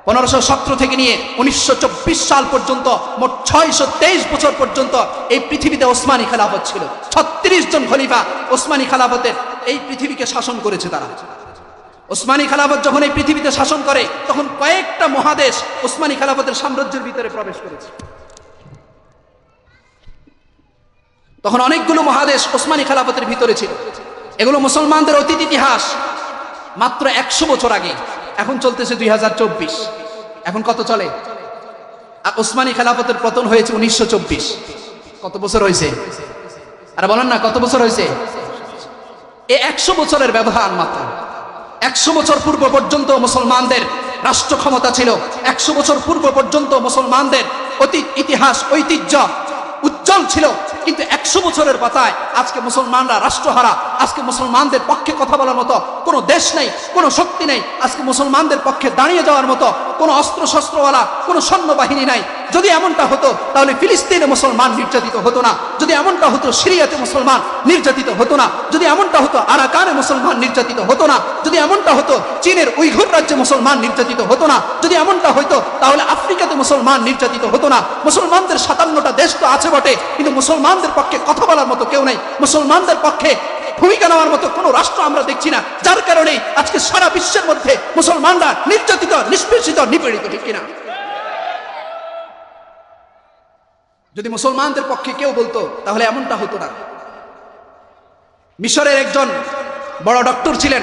1517 থেকে নিয়ে 1924 সাল পর্যন্ত মোট 623 বছর পর্যন্ত এই পৃথিবীতে ওসমানী খেলাফত ছিল। 36 জন খলিফা ওসমানী খেলাফতের এই পৃথিবীকে শাসন করেছে তারা। ওসমানী খেলাফত যখন এই পৃথিবীতে শাসন করে, তখন কয়েকটা মহাদেশ ওসমানী খেলাফতের সাম্রাজ্যের ভিতরে প্রবেশ করেছে। তখন অনেকগুলো মহাদেশ ওসমানী খেলাফতের ভিতরে ছিল। এগুলো মুসলমানদের অতীত ইতিহাস। মাত্র 100 বছর আগে, এখন চলতেছে 2024, এখন কত চলে? আর ওসমানী খেলাফতের পতন হয়েছে 1924। কত বছর হয়েছে? আর বলেন না কত বছর হয়েছে? এই 100 বছরের ব্যবধান মাত্র। 100 বছর পূর্ব পর্যন্ত মুসলমানদের রাষ্ট্র ক্ষমতা ছিল। 100 বছর পূর্ব পর্যন্ত মুসলমানদের অতীত ইতিহাস ঐতিহ্য উজ্জ্বল ছিল। কিন্তু 100 বছরের পাতায় আজকে মুসলমানরা রাষ্ট্রহারা। আজকে মুসলমানদের পক্ষে কথা বলার মতো কোনো দেশ নেই, কোনো শক্তি নেই। আজকে মুসলমানদের পক্ষে দাঁড়িয়ে যাওয়ার মতো কোনো অস্ত্র শস্ত্রওয়ালা কোনো সৈন্যবাহিনী নাই। যদি এমনটা হতো তাহলে ফিলিস্তিনে মুসলমান নির্যাতিত হতো না। যদি এমনটা হতো সিরিয়াতে মুসলমান নির্যাতিত হতো না। যদি এমনটা হতো আরাকানে মুসলমান নির্যাতিত হতো না। যদি এমনটা হতো চীনের উইঘুর রাজ্যে মুসলমান নির্যাতিত হতো না। যদি এমনটা হতো তাহলে আফ্রিকাতে মুসলমান নির্যাতিত হতো না। মুসলমানদের 57টা দেশ তো আছে বটে, কিন্তু মুসলমানদের পক্ষে কথা বলার মতো কেউ নেই। মুসলমানদের পক্ষে ভূমিকা নেওয়ার মতো কোনো রাষ্ট্র আমরা দেখছি না। যার কারণে আজকে সারা বিশ্বের মধ্যে মুসলমানরা নির্যাতিত, নিষ্পেষিত, নিপীড়িত। ঠিক কিনা? যদি মুসলমানদের পক্ষে কেউ বলতো তাহলে এমনটা হতো না। মিশরের একজন বড় ডক্টর ছিলেন,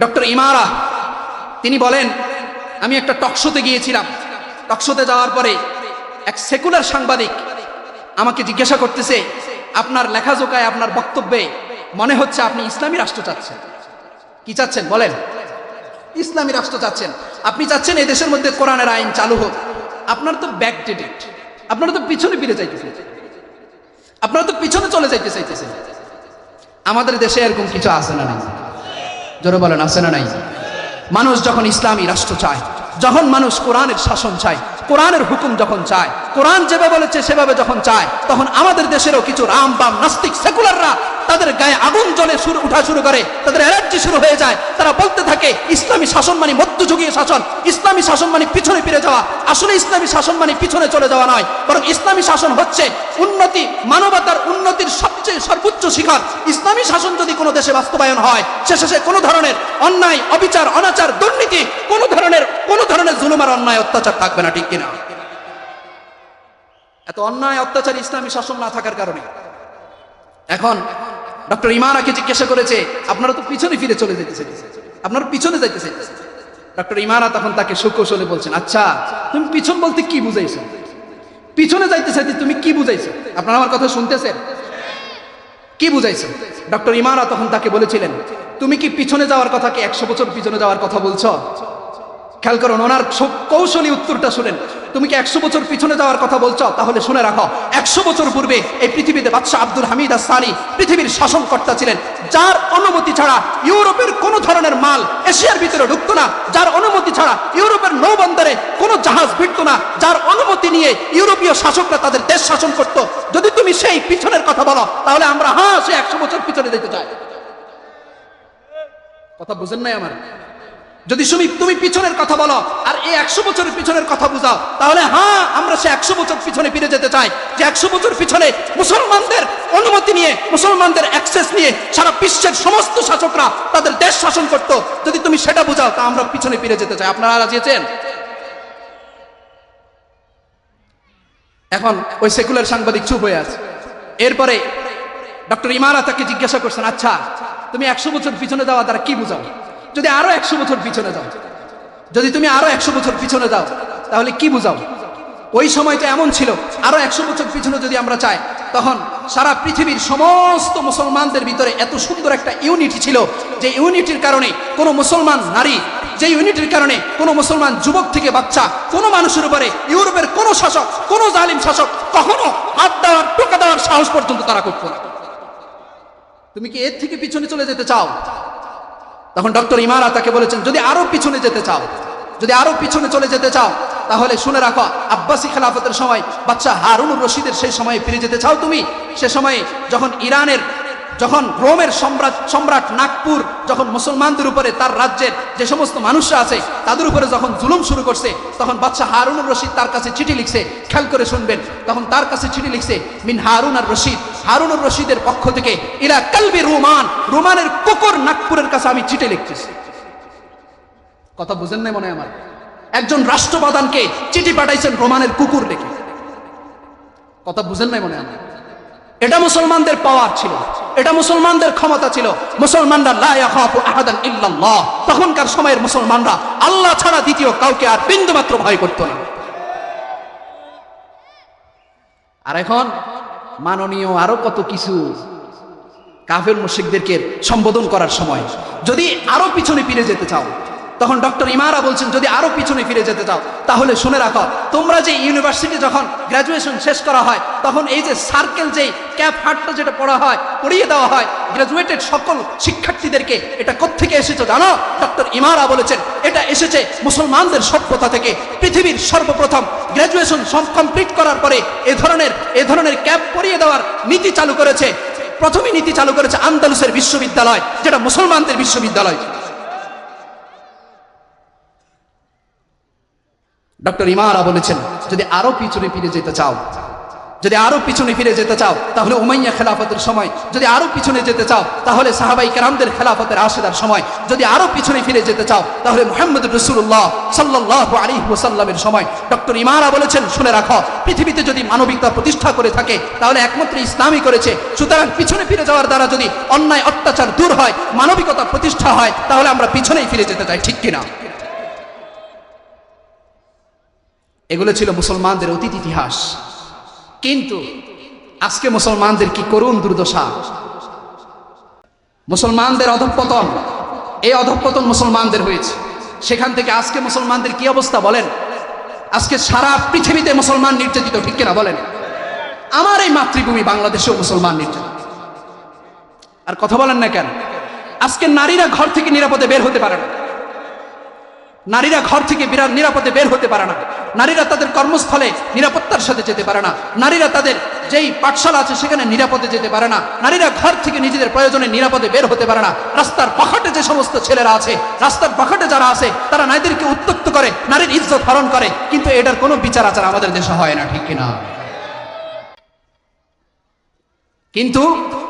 ডক্টর ইমারা। তিনি বলেন, আমি একটা টকশোতে গিয়েছিলাম। টকশোতে যাওয়ার পরে এক সেকুলার সাংবাদিক আমাকে জিজ্ঞাসা করতেছে, আপনার লেখাজোকায়, আপনার বক্তব্যে মনে হচ্ছে আপনি ইসলামী রাষ্ট্র চাচ্ছেন। কি চাচ্ছেন বলেন? ইসলামী রাষ্ট্র চাচ্ছেন। আপনি চাচ্ছেন এই দেশের মধ্যে কোরআনের আইন চালু হোক। আপনার তো ব্যাকডেটেড, আপনারা তো পিছনে ফিরে যাইতেছেন, আপনারা তো পিছনে চলে যাইতে চাইতেছেন। আমাদের দেশে এরকম কিছু আছে না নাই? জোরে বলেন, আছে না নাই? মানুষ যখন ইসলামী রাষ্ট্র চায়, যখন মানুষ কোরআনের শাসন চায়, কোরআনের হুকুম যখন চায়, কোরআন যেভাবে বলেছে সেভাবে যখন চায়, তখন আমাদের দেশেরও কিছু রাম বাম নাস্তিক সেকুলাররা তাদের গায়ে আগুন জ্বলে উঠা শুরু করে, তাদের অ্যালার্জি শুরু হয়ে যায়। তারা বলতে থাকে ইসলামী শাসন মানে মধ্যযুগীয় শাসন, ইসলামী শাসন মানে পিছনে ফিরে যাওয়া। আসলে ইসলামী শাসন মানে পিছনে চলে যাওয়া নয়, বরং ইসলামী শাসন হচ্ছে উন্নতি, মানবতার উন্নতির সবচেয়ে সর্বোচ্চ শিখর। ইসলামী শাসন যদি কোনো দেশে বাস্তবায়ন হয়, সে শেষে কোনো ধরনের অন্যায়, অবিচার, অনাচার, দুর্নীতি, কোনো ধরনের জুলুম আর অন্যায় অত্যাচার থাকবে না, ঠিক কিনা? এত অন্যায় অত্যাচার ইসলামী শাসন না থাকার কারণে এখন ডক্টর ইমারাকে জিজ্ঞাসা করেছে, আপনারা তো পিছনে ফিরে চলে যেতেছেন, আপনারা পিছনে যাইতেছেন। ডক্টর ইমারা তখন তাকে সুকৌশলে বলছেন, আচ্ছা তুমি পিছন বলতে কি বুঝাইছো? পিছনে যাইতে চাইতে তুমি কি বুঝাইছো? আপনারা আমার কথা শুনতেছেন? কি বুঝাইছো? ডক্টর ইমারা তখন তাকে বলেছিলেন, তুমি কি পিছনে যাওয়ার কথা, কি 100 বছর পিছনে যাওয়ার কথা বলছো? খেয়াল করুন, ওনার কৌশলী উত্তরটা শুনেন। তুমি কি 100 বছর পিছনে যাওয়ার কথা বলছো? তাহলে শুনে রাখো, 100 বছর পূর্বে এই পৃথিবীতে বাদশাহ আব্দুল হামিদ আস-সানি পৃথিবীর শাসনকর্তা ছিলেন, যার অনুমতি ছাড়া ইউরোপের কোনো ধরনের মাল এশিয়ার ভিতরে ঢুকতো না, যার অনুমতি ছাড়া ইউরোপের নৌবন্দরে কোনো জাহাজ ভিড়তো না, যার অনুমতি নিয়ে ইউরোপীয় শাসকরা তাদের দেশ শাসন করত। যদি তুমি সেই পিছনের কথা বলো, তাহলে আমরা সে 100 বছর পিছনে যেতে চাই। কথা বুঝেন নাই আমার? যদি তুমি পিছনের কথা বলো আর এই 100 বছরের পিছনের কথা বুঝাও, তাহলে আমরা সে 100 বছর পিছনে ফিরে যেতে চাই, যে 100 বছর পিছনে মুসলমানদের অনুমতি নিয়ে, মুসলমানদের অ্যাক্সেস নিয়ে সারা বিশ্বের সমস্ত শাসকরা তাদের দেশ শাসন করত। যদি তুমি সেটা বুঝাও, তা আমরা পিছনে ফিরে যেতে চাই। আপনারা রাজি আছেন? এখন ওই সেকুলার সাংবাদিক চুপ হয়ে আছে। এরপরে ডক্টর ইমারা তাকে জিজ্ঞাসা করছেন, আচ্ছা তুমি 100 বছর পিছনে যাওয়া দ্বারা কি বুঝাও? যদি আরো 100 বছর পিছনে যাও, যদি তুমি আরো 100 বছর পিছনে যাও, তাহলে কি বুঝাও? ওই সময়টা এমন ছিল, আরো 100 বছর পিছনে যদি আমরা চাই, তখন সারা পৃথিবীর সমস্ত মুসলমানদের ভিতরে এত সুন্দর একটা ইউনিটি ছিল, যে ইউনিটির কারণে কোনো মুসলমান নারী, যে ইউনিটির কারণে কোনো মুসলমান যুবক থেকে বাচ্চা, কোনো মানুষের উপরে ইউরোপের কোনো শাসক, কোনো জালিম শাসক কখনো হাত দেওয়ার, টোকা দেওয়ার সাহস পর্যন্ত তারা করতো না। তুমি কি এর থেকে পিছনে চলে যেতে চাও? তখন ডক্টর ইমারা তাকে বলেছেন, যদি আরো পিছনে যেতে চাও, যদি আরো পিছনে চলে যেতে চাও, তাহলে শুনে রাখো, আব্বাসী খেলাফতের সময় বাদশাহ হারুনুর রশিদের সেই সময়ে ফিরে যেতে চাও তুমি? সে সময়ে যখন রোমের সম্রাট নাগপুর যখন মুসলমানদের উপরে, তার রাজ্যের যে সমস্ত মানুষরা আছে তাদের উপরে যখন জুলুম শুরু করছে, তখন বাদশাহ হারুনুর রশিদ তার কাছে চিঠি লিখছে। খেয়াল করে শুনবেন, তখন তার কাছে চিঠি লিখছে, মিন হারুন আর রশিদ, হারুনুর রশিদের পক্ষ থেকে, ইলা কালবি রোমান, রোমানের কুকুর নাগপুরের কাছে আমি চিঠি লিখতেছি। কথা বুঝেন নাই মনে হয় আমার? একজন রাষ্ট্রপ্রধানকে চিঠি পাঠাইছেন রোমানের কুকুর লিখে। কথা বুঝেন নাই মনে হয় আমার? এটা মুসলমানদের পাওয়ার ছিল, এটা মুসলমানদের ক্ষমতা ছিল। মুসলমানরা লা ইয়াখাফু আহাদান ইল্লাল্লাহ, তখনকার সময়ের মুসলমানরা আল্লাহ ছাড়া দ্বিতীয় কাউকে আর বিন্দুমাত্র ভয় করত না। আর এখন মাননীয় আরো কত কিছু কাফের মুশরিকদেরকে সম্বোধন করার সময়, যদি আরো পিছনে ফিরে যেতে চাও, তখন ডক্টর ইমারা বলছেন, যদি আরো পিছনে ফিরে যেতে চাও, তাহলে শুনে রাখো, তোমরা যে ইউনিভার্সিটি যখন গ্রাজুয়েশন শেষ করা হয়, তখন এই যে সার্কেল, যে ক্যাপ হাটটা যেটা পড়িয়ে দেওয়া হয় গ্রাজুয়েটেড সকল শিক্ষার্থীদেরকে, এটা কোত্থেকে এসেছে জানো? ডক্টর ইমারা বলেছেন, এটা এসেছে মুসলমানদের সভ্যতা থেকে। পৃথিবীর সর্বপ্রথম গ্রাজুয়েশন কমপ্লিট করার পরে এ ধরনের ক্যাপ পরিয়ে দেওয়ার নীতি চালু করেছে, প্রথমে নীতি চালু করেছে আন্দালুসের বিশ্ববিদ্যালয়, যেটা মুসলমানদের বিশ্ববিদ্যালয়। ডক্টর ইমারা বলেছেন, যদি আরো পিছনে ফিরে যেতে চাও, যদি আরো পিছনে ফিরে যেতে চাও তাহলে উমাইয়া খেলাফতের সময়, যদি আরো পিছনে যেতে চাও তাহলে সাহাবাই কেরামদের খেলাফতের রাশেদার সময়, যদি আরো পিছনে ফিরে যেতে চাও তাহলে মুহাম্মদ রাসূলুল্লাহ সাল্লাল্লাহু আলাইহি ওয়াসাল্লামের সময়। ডক্টর ইমারা বলেছেন, শুনে রাখো, পৃথিবীতে যদি মানবিকতা প্রতিষ্ঠা করে থাকে তাহলে একমাত্র ইসলামই করেছে। সুতরাং পিছনে ফিরে যাওয়ার দ্বারা যদি অন্যায় অত্যাচার দূর হয়, মানবিকতা প্রতিষ্ঠা হয়, তাহলে আমরা পিছনেই ফিরে যেতে চাই, ঠিক কিনা? এগুলো ছিল মুসলমানদের অতীত ইতিহাস। কিন্তু আজকে মুসলমানদের কি করুণ দুর্দশা, মুসলমানদের অধঃপতন, এই অধঃপতন মুসলমানদের হয়েছে। সেখান থেকে আজকে মুসলমানদের কি অবস্থা বলেন? আজকে সারা পৃথিবীতে মুসলমান নির্যাতিত, ঠিক কিনা বলেন? আমার এই মাতৃভূমি বাংলাদেশেও মুসলমান নির্যাতিত। আর কথা বলেন না কেন? আজকে নারীরা ঘর থেকে নিরাপদে বের হতে পারে না, নারীরা ঘর থেকে নিরাপদে বের হতে পারে না, নারীরা তাদের কর্মস্থলে নিরাপত্তার সাথে যেতে পারে না, নারীরা তাদের যেই পাঠশালা আছে সেখানে নিরাপদে যেতে পারে না, নারীরা ঘর থেকে নিজেদের প্রয়োজনে নিরাপদে বের হতে পারে না। রাস্তার পাখাটে যে সমস্ত ছেলেরা আছে, রাস্তার পাখাটে যারা আছে, তারা নারীদেরকে উত্ত্যক্ত করে, নারীর ইজ্জত হরণ করে, কিন্তু এটার কোনো বিচার আচার আমাদের দেশে হয় না, ঠিক কিনা? কিন্তু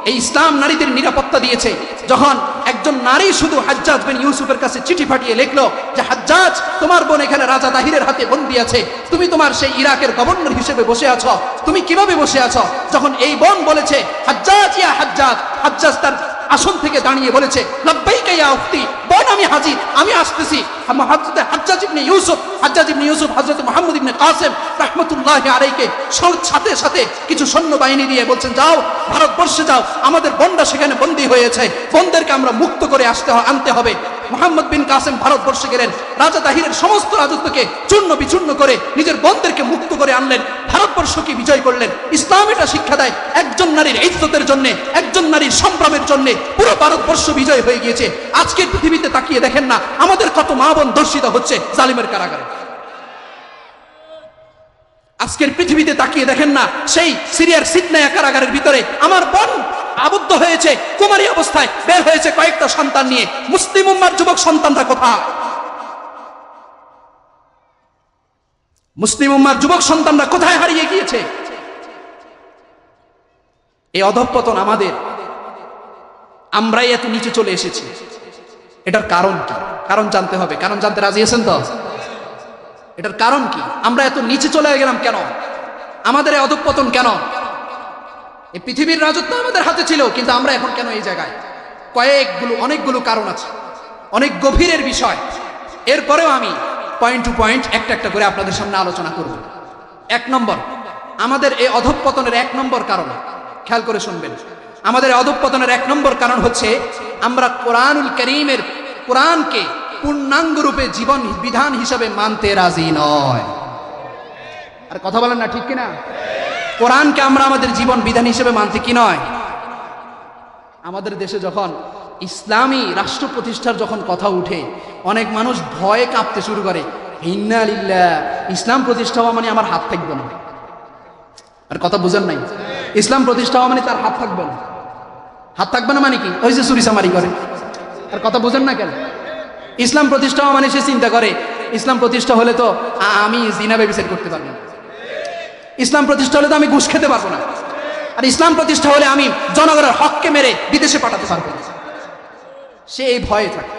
এই ইসলাম নারীদের নিরাপত্তা দিয়েছে। যখন একজন নারী শুধু হাজ্জাজ বিন ইউসুফের কাছে চিঠি পাঠিয়ে লিখলো যে, হাজ্জাজ, তোমার বোন এখানে রাজা দাহিরের হাতে বন্দী আছে, তুমি তোমার সেই ইরাকের গভর্নর হিসেবে বসে আছো, তুমি কিভাবে বসে আছো? যখন এই বোন বলেছে, হাজ্জাজ ইয়া হাজ্জাজ, হাজ্জাজ তার আসন থেকে দাঁড়িয়ে বলেছে, লাব্বাইকা ইয়া উখতি, বোন আমি হাজির, আমি আসতেছি। হাজ্জাজ ইবনে ইউসুফ হযরত মুহাম্মদ ইবনে কাসেম রাহমাতুল্লাহি আলাইহিকে সাথে সাথে কিছু সৈন্যবাহিনী দিয়ে বলছেন, যাও ভারতবর্ষে যাও, আমাদের বোনরা সেখানে বন্দী হয়েছে, বোনদেরকে আমরা মুক্ত করে আনতে হবে। মুহাম্মদ বিন কাসেম ভারতবর্ষে গেলেন, রাজা দাহিরের সমস্ত রাজত্বকে চূর্ণ বিচূর্ণ করে নিজের বোনদেরকে মুক্ত করে আনলেন, ভারতবর্ষকে বিজয় করলেন। ইসলাম এটা শিক্ষা দেয়, একজন নারীর ইজ্জতের জন্য, একজন নারীর সম্ভ্রমের জন্য পুরো ভারতবর্ষ বিজয় হয়ে গিয়েছে। আজকের পৃথিবীতে তাকিয়ে দেখেন না আমাদের কত মা বোন ধর্ষিত হচ্ছে জালিমের কারাগারে। আজকের পৃথিবীতে তাকিয়ে দেখেন না সেই সিরিয়ার সিদনায়া কারাগারের ভিতরে আমার বোন আবদ্ধ হয়েছে, কুমারী অবস্থায় বের হয়েছে কয়েকটা সন্তান নিয়ে। মুসলিম উম্মার যুবক সন্তানরা কোথায়? মুসলিম উম্মার যুবক সন্তানরা কোথায় হারিয়ে গিয়েছে? এই অধঃপতন আমাদের, আমরাই এত নিচে চলে এসেছি। এটার কারণ কি? কারণ জানতে হবে। কারণ জানতে রাজি আছেন তো? এটার কারণ কি? আমরা এত নিচে চলে গেলাম কেন? আমাদের এই অধঃপতন কেন? এই পৃথিবীর রাজত্ব আমাদের হাতে ছিল, কিন্তু আমরা এখন কেন এই জায়গায়? অনেকগুলো কারণ আছে, অনেক গভীরের বিষয়। এরপরেও আমি পয়েন্ট টু পয়েন্ট একটা একটা করে আপনাদের সামনে আলোচনা করব। 1 নম্বর, আমাদের এই অধঃপতনের 1 নম্বর কারণ, খেয়াল করে শুনবেন, আমাদের অধঃপতনের 1 নম্বর কারণ হচ্ছে আমরা কোরআনুল কারীমের, কোরআনকে পূর্ণাঙ্গ রূপে জীবন বিধান হিসাবে মানতে রাজি নয়। আর কথা বলেন না, ঠিক কিনা? কোরআনকে আমরা আমাদের জীবন বিধান হিসেবে মানতে কি নয়? আমাদের দেশে যখন ইসলামী রাষ্ট্র প্রতিষ্ঠার যখন কথা উঠে, অনেক মানুষ ভয়ে কাঁপতে শুরু করে, ইন্না লিল্লাহ, ইসলাম প্রতিষ্ঠা হওয়া মানে আমার হাত থাকবে না। আর কথা বুঝেন নাই? ইসলাম প্রতিষ্ঠা হওয়া মানে তার হাত থাকবে না। হাত থাকবে না মানে কি? ওই যে চুরি চামারি করে। আর কথা বুঝেন না কেন? ইসলাম প্রতিষ্ঠা হওয়া মানে সে চিন্তা করে, ইসলাম প্রতিষ্ঠা হলে তো আমি জিনা ব্যভিচার করতে পারবো না, ইসলাম প্রতিষ্ঠা হলে তো আমি ঘুষ খেতে পারবো না, আর ইসলাম প্রতিষ্ঠা হলে আমি জনগণের হককে মেরে বিদেশে পাঠাতে পারবো না। সে এই ভয়ে থাকে,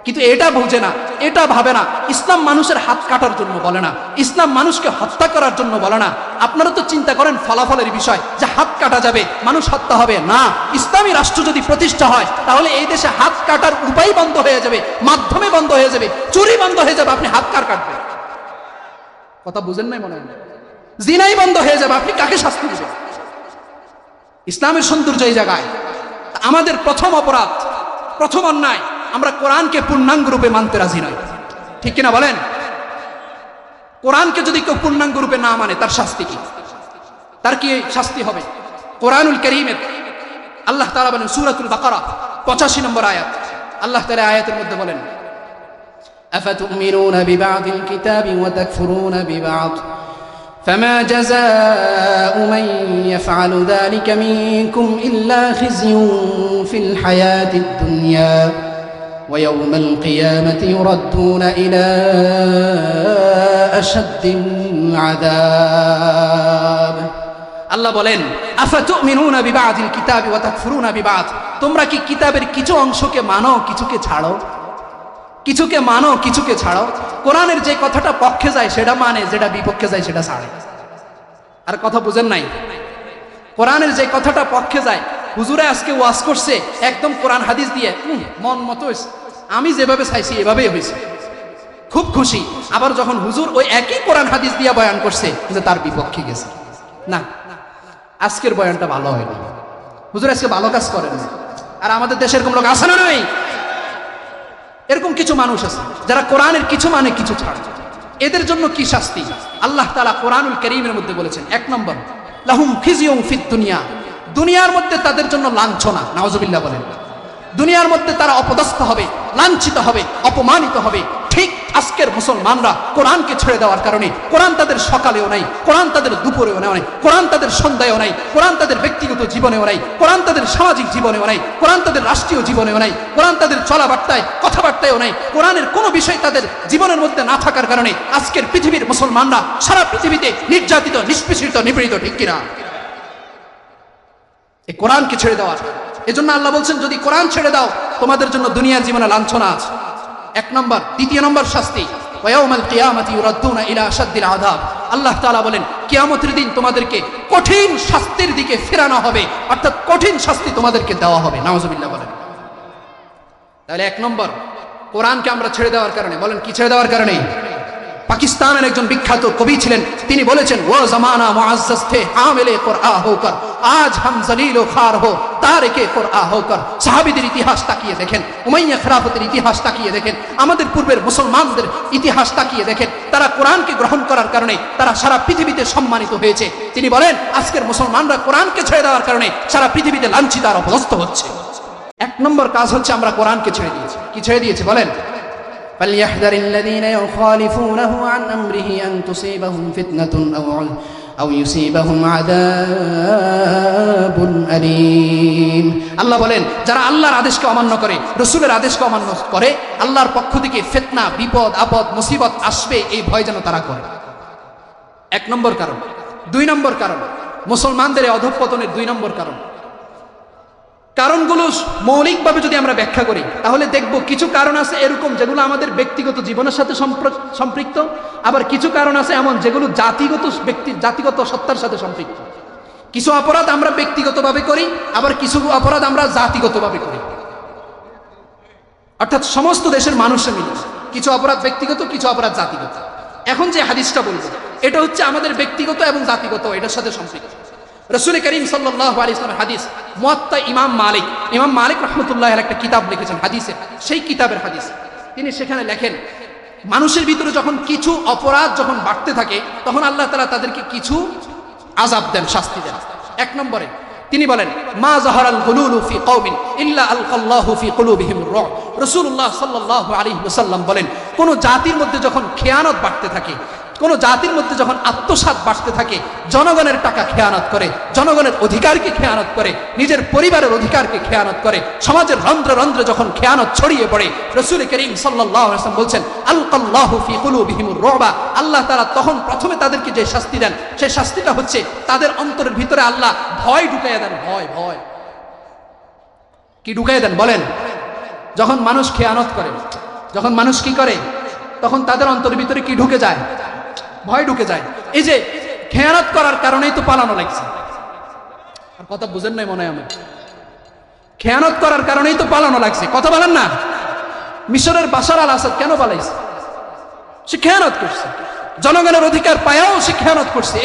কিন্তু এটা বোঝে না, এটা ভাবে না ইসলাম মানুষের হাত কাটার জন্য বলে না, ইসলাম মানুষকে হত্যা করার জন্য বলে না। আপনারা তো চিন্তা করেন ফলাফলের বিষয়, যে হাত কাটা যাবে, মানুষ হত্যা হবে না। ইসলামী রাষ্ট্র যদি প্রতিষ্ঠা হয় তাহলে এই দেশে হাত কাটার উপায় বন্ধ হয়ে যাবে, মাধ্যমে বন্ধ হয়ে যাবে, চুরি বন্ধ হয়ে যাবে। আপনি হাত কার কাটবেন? কথা বুঝেন নাই মনে হয়? জিনাই বন্ধ হয়ে যাবে, আপনি কাকে শাস্তি দিবেন? ইসলামের সৌন্দর্য এই জায়গায়। আমাদের প্রথম অপরাধ, প্রথম অন্যায়, আমরা কোরআনকে পূর্ণাঙ্গ রূপে মানতে রাজি নই, ঠিক কিনা বলেন? কোরআনকে যদি কেউ পূর্ণাঙ্গ রূপে না মানে তার শাস্তি কি? তার কি শাস্তি হবে? কোরআনুল কারীমের আল্লাহ তাআলা বলেন সূরাতুল বাকারা 85 নম্বর আয়াত, আল্লাহ তাআলা আয়াতের মধ্যে বলেন, আফাতুমিনুনা বিবাদিল কিতাবি ওয়া তাকফুরুনা বিবাদ فما جزاء من يفعل ذلك منكم إلا خزي في الحياة الدنيا ويوم القيامة يردون إلى أشد العذاب আল্লাহ বলেন, আফাতুমিনুনা বিবাদিল কিতাবি ওয়া তাকফুরুনা বিবাদ, তোমরা কি কিতাবের কিছু অংশকে মানো, কিছুকে ছাড়ো? কিছুকে মানো, কিছুকে ছাড়ো। কোরআনের যে কথাটা পক্ষে যায় সেটা মানে, যেটা বিপক্ষে যায় সেটা ছাড়ে। আর কথা বুঝেন নাই? কোরআনের যে কথাটা পক্ষে যায়, হুজুরে আজকে ওয়াজ করছে একদম কোরআন হাদিস দিয়ে, মন মতো হয়েছে, আমি যেভাবে চাইছি এভাবেই হয়েছে, খুব খুশি। আবার যখন হুজুর ওই একই কোরআন হাদিস দিয়ে বয়ান করছে যে তার বিপক্ষে গেছে, না আজকের বয়ানটা ভালো হয়নি, হুজুর আজকে ভালো কাজ করেন না। আর আমাদের দেশে এরকম লোক আছে না নাই? এরকম কিছু মানুষ আছে যারা কোরআনের কিছু মানে কিছু ছাড়ে। এদের জন্য কি শাস্তি? আল্লাহ তাআলা কোরআনুল কারীমের মধ্যে বলেছেন, এক নম্বর, লাহুম খিজিয়ুন ফিদ দুনিয়া, দুনিয়ার মধ্যে তাদের জন্য লাঞ্ছনা, নাউজুবিল্লাহ বলেন। দুনিয়ার মধ্যে তারা অপদস্থ হবে, লাঞ্ছিত হবে, অপমানিত হবে। ঠিক আজকের মুসলমানরা কোরআনকে ছেড়ে দেওয়ার কারণে, কোরআন তাদের সকালেও নাই, কোরআন তাদের দুপুরেও নাই, কোরআন তাদের সন্ধ্যায়ও নাই, কোরআন তাদের ব্যক্তিগত জীবনেও নাই, কোরআন তাদের সামাজিক জীবনেও নাই, কোরআন তাদের রাষ্ট্রীয় জীবনেও নাই, কোরআন তাদের চলাবার্তায় কথাবার্তায়ও নাই, কোরআনের কোনো বিষয় তাদের জীবনের মধ্যে না থাকার কারণে আজকের পৃথিবীর মুসলমানরা সারা পৃথিবীতে নির্যাতিত, নিষ্পেষিত, নিপীড়িত, ঠিক কিনা? এই কোরআনকে ছেড়ে দেওয়ার এজন্য আল্লাহ বলছেন, যদি কোরআন ছেড়ে দাও তোমাদের জন্য দুনিয়ার জীবনে লাঞ্ছনা আছে, এক নম্বর। দ্বিতীয় নম্বর শাস্তি, ওয়ায়াউমাল কিয়ামাতি ইউরাদ্দুনা ইলা আশাদ্দিল আযাব, আল্লাহ তাআলা বলেন কিয়ামতের দিন তোমাদেরকে কঠিন শাস্তির দিকে ফেরানো হবে, অর্থাৎ কঠিন শাস্তি তোমাদেরকে দেওয়া হবে, নাউজুবিল্লাহ বলেন। তাহলে এক নম্বর, কোরআনকে আমরা ছেড়ে দেওয়ার কারণে, বলেন কি ছেড়ে দেওয়ার কারণে? পাকিস্তানের একজন বিখ্যাত কবি ছিলেন, তিনি বলেছেন, ও জামানা মুআজ্জাজ থে হামিলে কুরআন হোকর, আজ হাম জলিল ও খার হো তারিকে কুরআন হোকর। সাহাবীদের ইতিহাস তাকিয়ে দেখেন, উমাইয়া খেলাফতের ইতিহাস তাকিয়ে দেখেন, আমাদের পূর্বের মুসলমানদের ইতিহাস তাকিয়ে দেখেন, তারা কোরআনকে গ্রহণ করার কারণে তারা সারা পৃথিবীতে সম্মানিত হয়েছে। তিনি বলেন, আজকের মুসলমানরা কোরআনকে ছেড়ে দেওয়ার কারণে সারা পৃথিবীতে লাঞ্ছিত আর অপদস্থ হচ্ছে। এক নম্বর কাজ হচ্ছে আমরা কোরআনকে ছেড়ে দিয়েছি। কি ছেড়ে দিয়েছি বলেন? فليحذر الذين يخالفونه عن أمره أن تصيبهم فتنة أو يصيبهم عذاب أليم। আল্লাহ বলেন, যারা আল্লাহর আদেশকে অমান্য করে, রাসূলের আদেশকে অমান্য করে, আল্লাহর পক্ষ থেকে ফিতনা, বিপদ, আপদ, মুসিবত আসবে এই ভয় যেন তারা করে। এক নম্বর কারণ। দুই নম্বর কারণ, মুসলমানদের অধঃপতনের দুই নম্বর কারণ। কারণগুলো মৌলিকভাবে যদি আমরা ব্যাখ্যা করি তাহলে দেখব কিছু কারণ আছে এরকম যেগুলো আমাদের ব্যক্তিগত জীবনের সাথে সম্পৃক্ত, আবার কিছু কারণ আছে এমন যেগুলো জাতিগত সত্তার সাথে সম্পৃক্ত। কিছু অপরাধ আমরা ব্যক্তিগতভাবে করি, আবার কিছু অপরাধ আমরা জাতিগতভাবে করি, অর্থাৎ সমস্ত দেশের মানুষে মিলে। কিছু অপরাধ ব্যক্তিগত, কিছু অপরাধ জাতিগত। এখন যে হাদিসটা বলবো এটা হচ্ছে আমাদের ব্যক্তিগত এবং জাতিগত এটার সাথে সম্পৃক্ত। রাসূল করিম সাল্লাল্লাহু আলাইহি ওয়াসাল্লামের হাদিস, মুয়াত্তা ইমাম মালিক রাহমাতুল্লাহ আলাইহি একটা কিতাব লিখেছেন হাদিসের, সেই কিতাবের হাদিস। তিনি সেখানে লেখেন, মানুষের ভিতরে যখন কিছু অপরাধ যখন বাড়তে থাকে তখন আল্লাহ তাআলা তাদেরকে কিছু আযাব দেন, শাস্তি দেন। এক নম্বরে তিনি বলেন, মা যাহারাল গুলুলু ফি কওমিন ইল্লা আলকাল্লাহু ফি কুলুবিহিম রুব। রাসূলুল্লাহ সাল্লাল্লাহু আলাইহি ওয়াসাল্লাম বলেন, কোন জাতির মধ্যে যখন খেয়ানত বাড়তে থাকে, কোন জাতির মধ্যে যখন আত্মসাৎ বাড়তে থাকে, জনগণের টাকা খেয়ানত করে, জনগণের অধিকারকে খেয়ানত করে, নিজের পরিবারের অধিকারকে খেয়ানত করে, সমাজের রন্ধ্রে রন্ধ্রে যখন খেয়ানত ছড়িয়ে পড়ে, রাসূল করিম সাল্লাল্লাহু আলাইহি ওয়াসাল্লাম বলছেন, আলকাল্লাহু ফি কুলুবিহিমুর রুবা, আল্লাহ তাআলা তখন প্রথমে তাদেরকে যে শাস্তি দেন সেই শাস্তিটা হচ্ছে তাদের অন্তরের ভিতরে আল্লাহ ভয় ঢুকাইয়া দেন। ভয় কি ঢুকাইয়া দেন বলেন? যখন মানুষ খেয়ানত করে, যখন মানুষ কি করে, তখন তাদের অন্তরের ভিতরে কি ঢুকে যায়? ভয় ঢুকে যায়। এই যে খেয়ানত করার কারণেই তো পালানো লাগছে। আর কথা বুঝেন নাই মনে হয় আমার। খেয়ানত করার কারণেই তো পালানো লাগছে, কথা বলেন না? মিশরের বাশার আল আসাদ কেন পালাইছে? সে খেয়ানত করছে, জনগণের অধিকার পায়াও সে খেয়ানত করছে।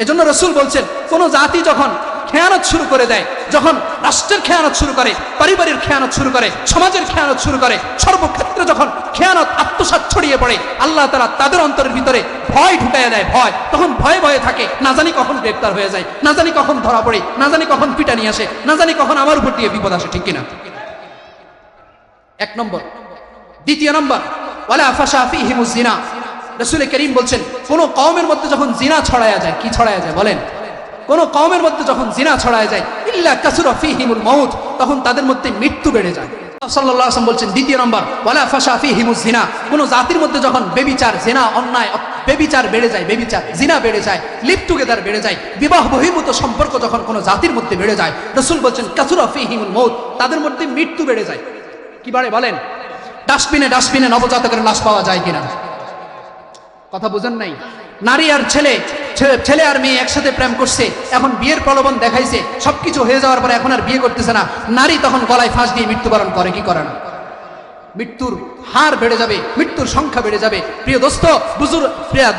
এজন্য রাসূল বলছেন, কোন জাতি যখন খেয়ানত শুরু করে দেয়, যখন রাষ্ট্রের খেয়ানত শুরু করে, পারিবারিক খেয়ানত শুরু করে, সমাজের খেয়ানত শুরু করে, সর্বক্ষেত্রে যখন খেয়ানত আত্মসাৎ ছড়িয়ে পড়ে, আল্লাহ তাআলা তাদের অন্তরের ভিতরে ভয় ঢুকাইয়া দেয়। তখন ভয়ে থাকে, না জানি কখন গ্রেফতার হয়ে যায়, না জানি কখন ধরা পড়ে, না জানি কখন পিটানি আসে, না জানি কখন আমার উপর দিয়ে বিপদ আসে, ঠিক কিনা? এক নম্বর। দ্বিতীয় নম্বর, ওয়ালা ফাশা ফীহিমুজ জিনা। রাসূল করিম বলছেন, কোন কওমের মধ্যে যখন জিনা ছড়ায়া যায়, কি ছড়ায়া যায় বলেন? কোন কওমের মধ্যে যখন জিনা ছড়ায় যায়, ইল্লা কাসুরা ফীহিমুল মাউত, তখন তাদের মধ্যে মৃত্যু বেড়ে যায়। সাল্লাল্লাহু আলাইহি ওয়াসাল্লাম বলছেন দ্বিতীয় নম্বর, ওয়ালা ফাশা ফীহিমুজ জিনা, কোন জাতির মধ্যে যখন বেবিচার, জিনা, অন্যায়, বেবিচার বেড়ে যায়, বেবিচার জিনা বেড়ে যায়, লিভ টুগেদার বেড়ে যায়, বিবাহ বহির্ভূত সম্পর্ক যখন কোন জাতির মধ্যে বেড়ে যায়, রাসূল বলছেন কাসুরা ফীহিমুল মউত, তাদের মধ্যে মৃত্যু বেড়ে যায়। কি বাড়ে বলেন? ডাস্টবিনে নবজাতকের লাশ পাওয়া যায় কিনা? কথা বুঝেন নাই? নারী আর ছেলে আর মেয়ে একসাথে প্রেম করছে, এখন বিয়ের প্রলোভন দেখাইছে, সবকিছু হয়ে যাওয়ার পরে এখন আর বিয়ে করতেছে না, নারী তখন গলায় ফাঁস দিয়ে মৃত্যুবরণ করে, কি করে না? মৃত্যুর হার বেড়ে যাবে, মৃত্যুর সংখ্যা বেড়ে যাবে। প্রিয়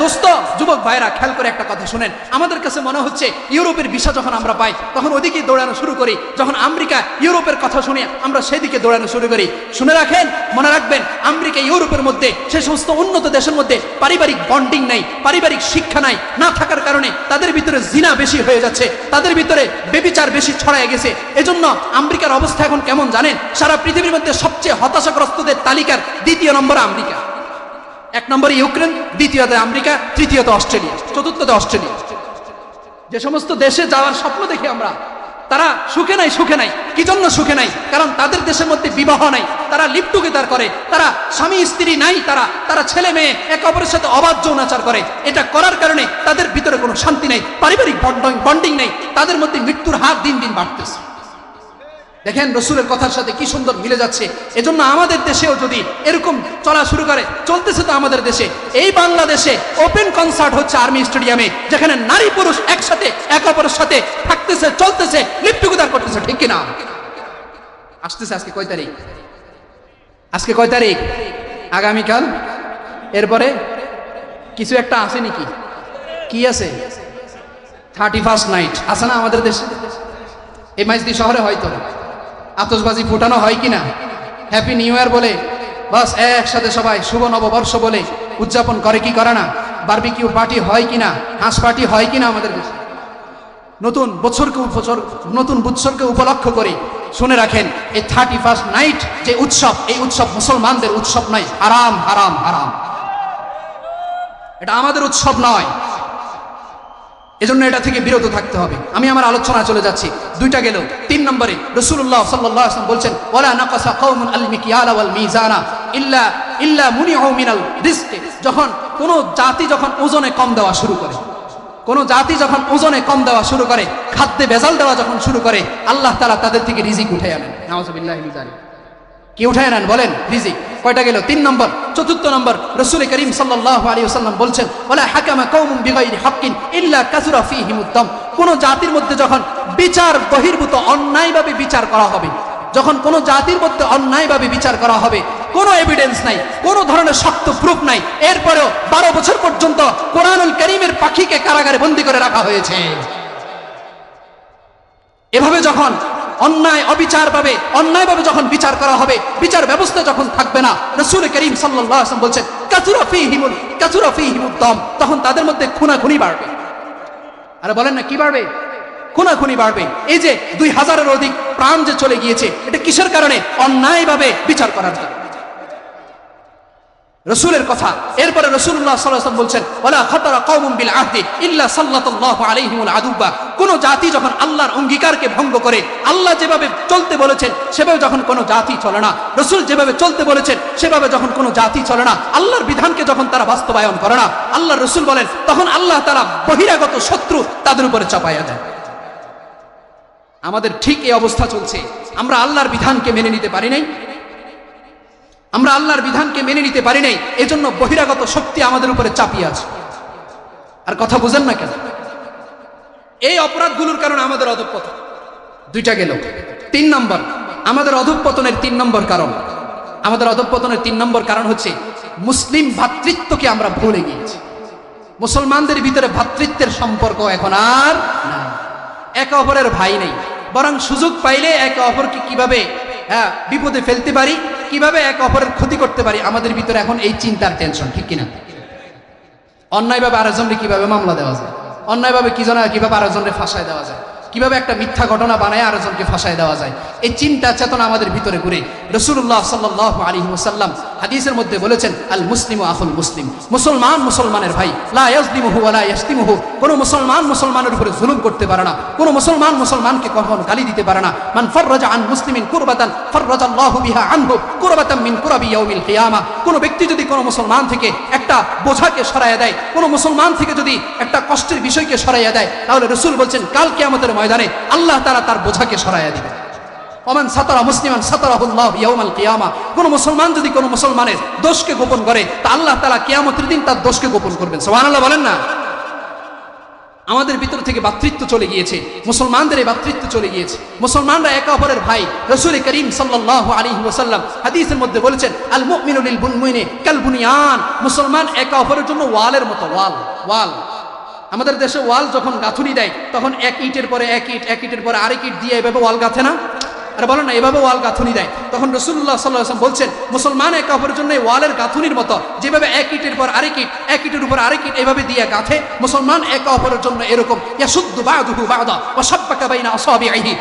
দোস্ত, যুবক ভাইরা, খেয়াল করে একটা কথা শুনেন। আমাদের কাছে মনে হচ্ছে ইউরোপের ভিসা যখন আমরা পাই তখন ওদিকে দৌড়ানো শুরু করি, যখন আমেরিকা ইউরোপের কথা শুনে আমরা সেদিকে দৌড়ানো শুরু করি। শুনে রাখেন, মনে রাখবেন, আমেরিকা ইউরোপের মধ্যে, সে সমস্ত উন্নত দেশের মধ্যে পারিবারিক বন্ডিং নাই, পারিবারিক শিক্ষা নাই, না থাকার কারণে তাদের ভিতরে জিনা বেশি হয়ে যাচ্ছে, তাদের ভিতরে বেবিচার বেশি ছড়ায় গেছে। এজন্য আমেরিকার অবস্থা এখন কেমন জানেন? সারা পৃথিবীর মধ্যে সবচেয়ে হতাশাগ্রস্তদের তালিকার দ্বিতীয় নম্বরে আমেরিকা, এক নম্বরে ইউক্রেন, দ্বিতীয়তে আমেরিকা, তৃতীয়তে অস্ট্রেলিয়া, চতুর্থতে অস্ট্রেলিয়া। যে সমস্ত দেশে যাওয়ার স্বপ্ন দেখি আমরা, তারা সুখে নাই। কি জন্য সুখে নাই? কারণ তাদের দেশের মধ্যে বিবাহ নাই, তারা লিভ টুগেদার করে, তারা স্বামী স্ত্রী নাই, তারা ছেলে মেয়ে একে অপরের সাথে অবাধ যৌনাচার করে। এটা করার কারণে তাদের ভিতরে কোনো শান্তি নাই, পারিবারিক বন্ডিং নেই, তাদের মধ্যে মৃত্যুর হার দিন দিন বাড়তেছে। দেখেন রাসূলের কথার সাথে কি সুন্দর মিলে যাচ্ছে। এজন্য আমাদের দেশেও যদি এরকম চলা শুরু করে, চলতেছে তো আমাদের দেশে, এই বাংলাদেশে ওপেন কনসার্ট হচ্ছে আর্মি স্টেডিয়ামে, যেখানে নারী পুরুষ একসাথে এক অপরের সাথে থাকতেছে, চলতেছে, লিভ টুগেদার করতেছে, ঠিক কিনা? আসতেছে আজকে কয় তারিখ? আগামীকাল। এরপরে কিছু একটা আছে নাকি? কি আছে? 31st নাইট আছে না আমাদের দেশে? এই মাইজদি শহরে হয়তো আতশবাজি ফুটানো হয় কিনা, হ্যাপি নিউ ইয়ার বলে বাস একসাথে সবাই শুভ নববর্ষ বলে উদযাপন করে, কি করে না? বারবিকিউ পার্টি হয় কিনা, হাঁস পার্টি হয় কিনা আমাদের দেশে? নতুন বছরকে উপলক্ষ করে শুনে রাখেন, এই 31st নাইট যে উৎসব, এই উৎসব মুসলমানদের উৎসব নয়, হারাম হারাম হারাম, এটা আমাদের উৎসব নয়। এজন্য এটা থেকে বিরত থাকতে হবে। আমি আমার আলোচনা চলে যাচ্ছি, দুইটা গেল। 3 নম্বরে রাসূলুল্লাহ সাল্লাল্লাহু আলাইহি ওয়াসাল্লাম বলছেন, ওয়ালা নাকাসা কওমুন আল মিকিয়ালা ওয়াল মিজানা ইল্লা মুনিউ মিনাল রিজক। যখন কোন জাতি যখন ওজনে কম দেওয়া শুরু করে, খাদ্যে ভেজাল দেওয়া যখন শুরু করে, আল্লাহ তাআলা তাদের থেকে রিজিক উঠে আনেন। নাউযুবিল্লাহি মিন যালিক। কি উঠায় নেন বলেন? রিজিক। কয়টা গেল? 3 নম্বর। 4 নম্বর, রাসূল করিম সাল্লাল্লাহু আলাইহি ওয়াসাল্লাম বলছেন, ওয়ালা হাকামা কওমুন বিগাইরি হাক্কিন ইল্লা কাসুরা ফীহিমুদ দাম। কোন জাতির মধ্যে যখন বিচার বহির্ভূত অন্যায়ভাবে বিচার করা হবে, যখন কোন জাতির মধ্যে অন্যায়ভাবে বিচার করা হবে, কোনো এভিডেন্স নাই, কোনো ধরনের শক্ত প্রুফ নাই, এরপরেও 12 বছর পর্যন্ত কোরআনুল কারীমের পাখিকে কারাগারে বন্দী করে রাখা হয়েছে। এভাবে যখন অন্যায়ভাবে যখন বিচার করা হবে, বিচার ব্যবস্থা যখন থাকবে না, রাসূল করিম সাল্লাল্লাহু আলাইহি ওয়াসাল্লাম বলছেন কাসুরা ফীহিমুদ দাম, তখন তাদের মধ্যে খুনাখুনি বাড়বে। আরে বলেন না, কি বাড়বে? খুনাখুনি বাড়বে। এই যে 2000-এর অধিক প্রাণ যে চলে গিয়েছে, এটা কিসের কারণে? অন্যায়ভাবে বিচার করার জন্য। রাসূলের কথা। এরপরে রাসূলুল্লাহ সাল্লাল্লাহু আলাইহি ওয়াসাল্লাম বলছেন, ওয়ালা খাতারা কওমুন বিল আহদি ইল্লা সাল্লাল্লাহু আলাইহিমুল আদুবা। কোন জাতি যখন আল্লাহর অঙ্গীকারকে ভঙ্গ করে, আল্লাহ যেভাবে চলতে বলেছেন সেভাবে যখন কোনো জাতি চলে না, রাসূল যেভাবে চলতে বলেছেন সেভাবে যখন কোনো জাতি চলে না, আল্লাহর বিধানকে যখন তারা বাস্তবায়ন করে না, আল্লাহর রাসূল বলেন, তখন আল্লাহ তাআলা বহিরাগত শত্রু তাদের উপরে চাপায়া দেন। আমাদের ঠিক এই অবস্থা চলছে। আমরা আল্লাহর বিধানকে মেনে নিতে পারি নাই, এজন্য বহিরাগত শক্তি আমাদের উপরে চাপিয়ে আছে। আর কথা বুঝেন না কেন? এই অপরাধগুলোর কারণে আমাদের অধঃপতন। দুইটা গেল। 3 নম্বর, আমাদের অধঃপতনের 3 নম্বর কারণ হচ্ছে মুসলিম ভ্রাতৃত্বকে আমরা ভুলে গিয়েছি। মুসলমানদের ভিতরে ভ্রাতৃত্বের সম্পর্ক এখন আর নাই, একে অপরের ভাই নেই, বরং সুযোগ পাইলে একে অপরকে কিভাবে বিপদে ফেলতে পারি, কিভাবে একে অপরের ক্ষতি করতে পারি, আমাদের ভিতরে এখন এই চিন্তার টেনশন, ঠিক কিনা? অন্যায়ভাবে আরেকজনকে কিভাবে মামলা দেওয়া যায়, অন্যায়ভাবে কিভাবে আরেকজনকে ফাঁসায় দেওয়া যায়, কিভাবে একটা মিথ্যা ঘটনা বানায় আরেকজনকে ফাঁসায় দেওয়া যায়, এই চিন্তা চেতনা আমাদের ভিতরে ঘুরে। রাসূলুল্লাহ সাল্লাল্লাহু আলাইহি ওয়াসাল্লাম হাদিসের মধ্যে বলেছেন আল মুসলিমু আখুল মুসলিম, মুসলমান মুসলমানের ভাই, লা ইয়াজলিমুহু ওয়া লা ইয়াশতিমুহু, কোন মুসলমান মুসলমানের উপরে জুলুম করতে পারে না, কোন মুসলমান মুসলমানকে কখনো গালি দিতে পারে না। মান ফাররাজা আন মুসলিমিন কুরবাতান ফাররাজাল্লাহু বিহা আনহু কুরবাতাম মিন কুরাবি ইয়াউমিল কিয়ামা। কোন ব্যক্তি যদি কোন মুসলমান থেকে একটা বোঝাকে সরাইয়া দেয়, কোন মুসলমান থেকে যদি একটা কষ্টের বিষয়কে সরাইয়া দেয়, তাহলে রাসূল বলছেন কাল কিয়ামতের ময়দানে আল্লাহ তাআলা তার বোঝাকে সরাইয়া দিবেন। ওমান সাতারা মুসলিমান সাতারাহুল্লাহু ইয়াউমাল কিয়ামা, কোন মুসলমান যদি কোন মুসলমানের দোষকে গোপন করে, তা আল্লাহ তাআলা কিয়ামতের দিন তার দোষকে গোপন করবেন। সুবহানাল্লাহ বলেন না। আমাদের ভিতর থেকে ভ্রাতৃত্ব চলে গিয়েছে, মুসলমানদের এই ভ্রাতৃত্ব চলে গিয়েছে, মুসলমানরা একে অপরের ভাই। রাসূল করিম সাল্লাল্লাহু আলাইহি ওয়াসাল্লাম হাদিসের মধ্যে বলেছেন আল মুমিনু লিল মুমিনি কাল বুনিয়ান, মুসলমান একে অপরের জন্য ওয়ালের মতো। ওয়াল আমাদের দেশে ওয়াল যখন গাঁথুনি দেয় তখন এক ইটের পরে এক ইট, এক ইটের পরে আরেক ইট দিয়ে এভাবে ওয়াল গাঁথে না? আরে বলেন না, এভাবে ওয়াল গাঁথুনি দেয়। তখন রাসূলুল্লাহ সাল্লাল্লাহু আলাইহি ওয়াসাল্লাম বলছেন মুসলমান একে অপরের জন্য ওয়ালের গাঁথুনির মতো, যেভাবে এক ইটের পর আরেক ইট, এক ইটের উপর আরেক ইট এভাবে দিয়ে গাঁথে, মুসলমান একে অপরের জন্য এরকম ইয়াসুদ্দু বা'দুহু বা'দা ওয়া শাব্বাকা বাইনা আসাবিহি।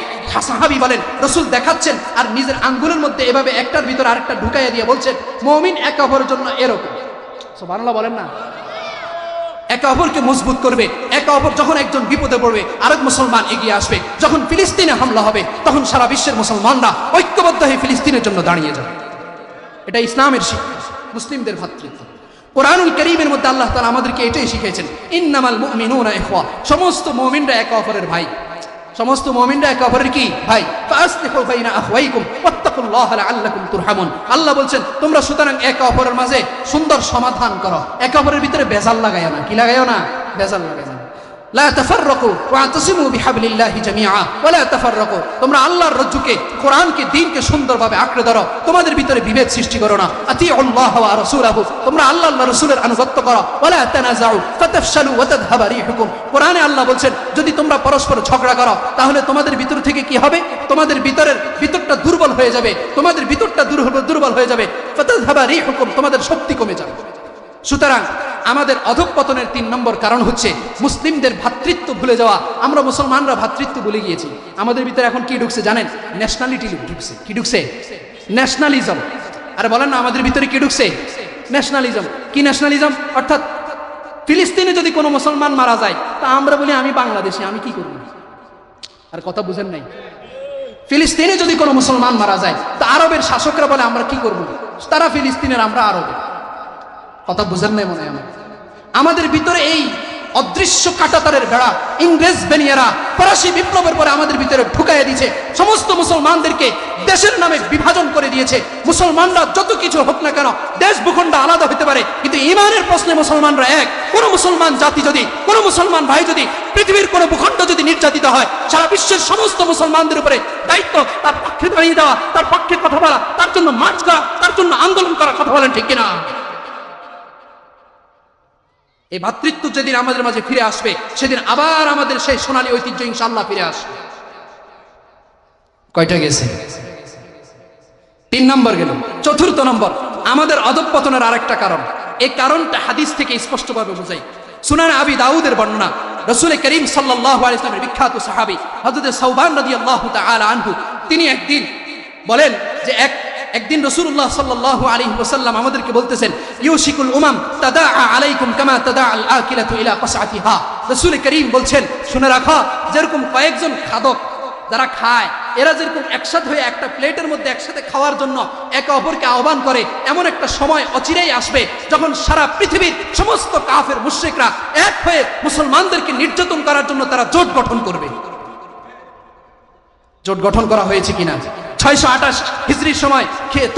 সাহাবী বলেন রাসূল দেখাচ্ছেন আর নিজের আঙ্গুলের মধ্যে এভাবে একটার ভিতর আরেকটা ঢুকাইয়া দিয়ে বলছেন মুমিন একে অপরের জন্য এরকম। সুবহানাল্লাহ বলেন না। একে অপরকে মজবুত করবে, একে অপর যখন একজন বিপদে পড়বে আরেক মুসলমান এগিয়ে আসবে। যখন ফিলিস্তিনে হামলা হবে তখন সারা বিশ্বের মুসলমানরা ঐক্যবদ্ধ হয়ে ফিলিস্তিনের জন্য দাঁড়িয়ে যাবে। এটা ইসলামের শিক্ষা, মুসলিমদের ভ্রাতৃত্ব। কোরআনুল কারীমের মধ্যে আল্লাহ তাআলা আমাদেরকে এটাই শিখিয়েছেন, ইন্নামাল মুমিনুনা ইখওয়া, সমস্ত মুমিনরা একে অপরের ভাই, সমস্ত মুমিনরা একে অপরের কি ভাই। ফাসলিহু বাইনা আখওয়াইকুম ওয়াত্তাকুল্লাহা লাআল্লাকুম তুরহামুন। আল্লাহ বলছেন তোমরা সুতরাং একে অপরের মাঝে সুন্দর সমাধান করো, একে অপরের ভিতরে বেজাল লাগাইও না। কি লাগাইও না? বেজাল লাগাইও না। লা তাফাররাকু ওয়াতাসিমু বিহাবলিল্লাহি জামিআ ওয়া লা তাফাররাকু, তোমরা আল্লাহর রজ্জুকে, কোরআনকে, দ্বীনকে সুন্দরভাবে আঁকড়ে ধরো, তোমাদের ভিতরে বিভেদ সৃষ্টি করো না। আতিউল্লাহ ওয়া রাসূলাহু, তোমরা আল্লাহ আল্লাহর রাসূলের আনুগত্য করো। ওয়া লা তানাযাউ ফাতাফশালু ওয়া তাযহাবা রিহুকুম, কোরআনে আল্লাহ বলছেন যদি তোমরা পরস্পর ঝগড়া করো তাহলে তোমাদের ভিতর থেকে কি হবে? তোমাদের ভিতরটা দুর্বল হয়ে যাবে, তোমাদের ভিতরটা দুর্বল হয়ে যাবে। ফাতাযহাবা রিহুকুম, তোমাদের শক্তি কমে যাবে। সুতরাং আমাদের অধঃপতনের ৩ নম্বর কারণ হচ্ছে মুসলিমদের ভ্রাতৃত্ব ভুলে যাওয়া। আমরা মুসলমানরা ভ্রাতৃত্ব ভুলে গিয়েছি। আমাদের ভিতরে এখন কি ঢুকছে জানেন? ন্যাশনালিটি ঢুকছে। কি ঢুকছে? ন্যাশনালিজম। আরে বলেন না, আমাদের ভিতরে কি ঢুকছে? ন্যাশনালিজম। কি ন্যাশনালিজম? অর্থাৎ ফিলিস্তিনে যদি কোনো মুসলমান মারা যায় তা আমরা বলি আমি বাংলাদেশি, আমি কি করব? আর কথা বুঝেন নাই? ফিলিস্তিনে যদি কোনো মুসলমান মারা যায় তা আরবের শাসকরা বলে আমরা কি করব? তারা ফিলিস্তিনের, আমরা আরবের। কথা বুঝেন নাই মনে হয়। আমাদের ভিতরে এই অদৃশ্য কাঁটাতারের বেড়া ইংরেজ বেনিয়ারা ফরাসি বিপ্লবের পরে আমাদের ভিতরে ঢুকাইয়া দিয়েছে। সমস্ত মুসলমানদেরকে দেশের নামে বিভাজন করে দিয়েছে। মুসলমানরা যত কিছু হোক না কেন, দেশ ভূখণ্ড আলাদা হতে পারে, কিন্তু ঈমানের প্রশ্নে মুসলমানরা এক। কোন মুসলমান জাতি যদি, কোন মুসলমান ভাই যদি পৃথিবীর কোন ভূখণ্ড যদি নির্যাতিত হয়, সারা বিশ্বের সমস্ত মুসলমানদের উপরে দায়িত্ব তার পক্ষে দাঁড়িয়ে দেওয়া, তার পক্ষে কথা বলা, তার জন্য মার্চ করা, তার জন্য আন্দোলন করা। কথা বলেন ঠিক কিনা? এই ভ্রাতৃত্ব যেদিন আমাদের মাঝে ফিরে আসবে সেদিন আবার আমাদের সেই সোনালী ঐতিহ্য ইনশাআল্লাহ ফিরে আসবে। কয়টা গেছে? 3 নম্বর গেল। 4র্থ নম্বর, আমাদের অধঃপতনের আরেকটা কারণ। এই কারণটা হাদিস থেকে স্পষ্টভাবে বোঝাই। সুনান আবি দাউদের বর্ণনা, রাসূল করিম সাল্লাল্লাহু আলাইহি ওয়াসাল্লামের বিখ্যাত সাহাবী হযরত সাওবান রাদিয়াল্লাহু তাআলা আনহু, তিনি একদিন বলেন যে একদিন রাসূলুল্লাহ সাল্লাল্লাহু আলাইহি ওয়াসাল্লাম আমাদেরকে বলতেছেন, ইউশিকুল উমাম তাদাআ আলাইকুম কামা তাদাআল আকিলাতু ইলা কাসআতিহা। রাসূল করিম বলছেন শুনে রাখো, যেরকম কয়েকজন খাদক যারা খায়, এরা যেরকম একসাথে হয়ে একটা প্লেটের মধ্যে একসাথে খাওয়ার জন্য একে অপরকে আহ্বান করে, এমন একটা সময় অচিরেই আসবে যখন সারা পৃথিবীর সমস্ত কাফের মুশরিকরা এক হয়ে মুসলমানদেরকে নির্যাতন করার জন্য তারা জোট গঠন করবে। জোট গঠন করা হয়েছে কিনা? 628 হিজরির সময়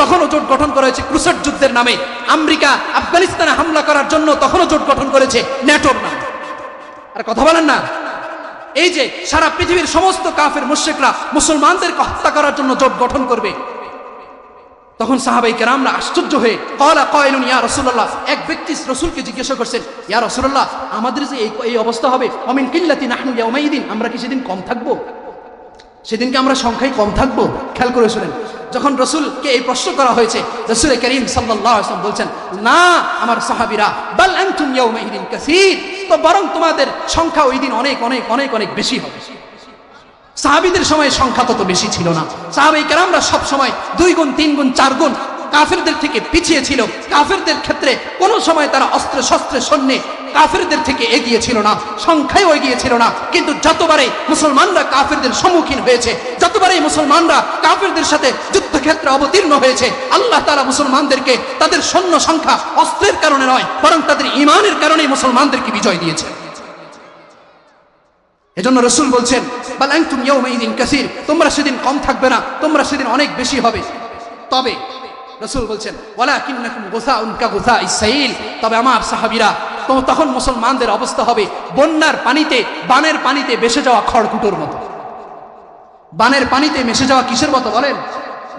তখনও জোট গঠন করা হয়েছে ক্রুসেড যুদ্ধের নামে। আমেরিকা আফগানিস্তানে হামলা করার জন্য তখনও জোট গঠন করেছে ন্যাটোর নামে। আর কথা বলেন না, এই যে সারা পৃথিবীর সমস্ত কাফের মুশরিকরা মুসলমানদেরকে হত্যা করার জন্য জোট গঠন করবে, তখন সাহাবায়ে কেরামরা আশ্চর্য হয়ে ক্বালা কায়লুন ইয়া রাসূলুল্লাহ, এক ব্যক্তি রাসূলকে জিজ্ঞাসা করছেন, ইয়া রাসূলুল্লাহ, আমাদের যে এই অবস্থা হবে, অমিন কিল্লাতি নাহনু ইয়াউমাইদিন, আমরা কি সেদিন কম থাকবো? সেদিনকে আমরা সংখ্যায় কম থাকবো? খেয়াল করে শুনেন, যখন রাসূলকে এই প্রশ্ন করা হয়েছে, রাসূল করিম সাল্লাল্লাহু আলাইহি ওয়াসাল্লাম বলছেন, না আমার সাহাবীরা, বাল আনতুম ইয়াউমাইদিন কাসীর, তো বরং তোমাদের সংখ্যা ওই দিন অনেক অনেক অনেক অনেক বেশি হবে। সাহাবীদের সময় সংখ্যা তত বেশি ছিল না। সাহাবায়ে কেরামরা সব সময় 2 গুণ 3 গুণ 4 গুণ কাফেরদের থেকে পিছিয়ে ছিল, কাফেরদের ক্ষেত্রে কোনো সময় তারা অস্ত্রে শস্ত্রে সৈন্যে কাফেরদের থেকে এগিয়ে ছিল না, সংখ্যায়ও এগিয়ে ছিল না। কিন্তু যতবারে মুসলমানরা কাফেরদের সম্মুখীন হয়েছে, যতবারে মুসলমানরা কাফেরদের সাথে যুদ্ধক্ষেত্রে অবতীর্ণ হয়েছে, আল্লাহ তাআলা মুসলমানদেরকে তাদের সৈন্য সংখ্যা অস্ত্রের কারণে নয়, বরং তাদের ঈমানের কারণেই মুসলমানদেরকে বিজয় দিয়েছে। এজন্য রাসূল বলছেন, বাল আনতুম ইয়াওমাইযিন কাসীর, তোমরা সেদিন কম থাকবে না, তোমরা সেদিন অনেক বেশি হবে। তবে রাসূল বলছেন, ওয়ালাকিন্নাকুম গুসাউন কাগুসাইস সাইল, তবে আমার সাহাবীরা, তখন মুসলমানদের অবস্থা হবে বন্যার পানিতে, বানের পানিতে ভেসে যাওয়া খড়কুটোর মতো। বানের পানিতে ভেসে যাওয়া কিসের মতো বলেন?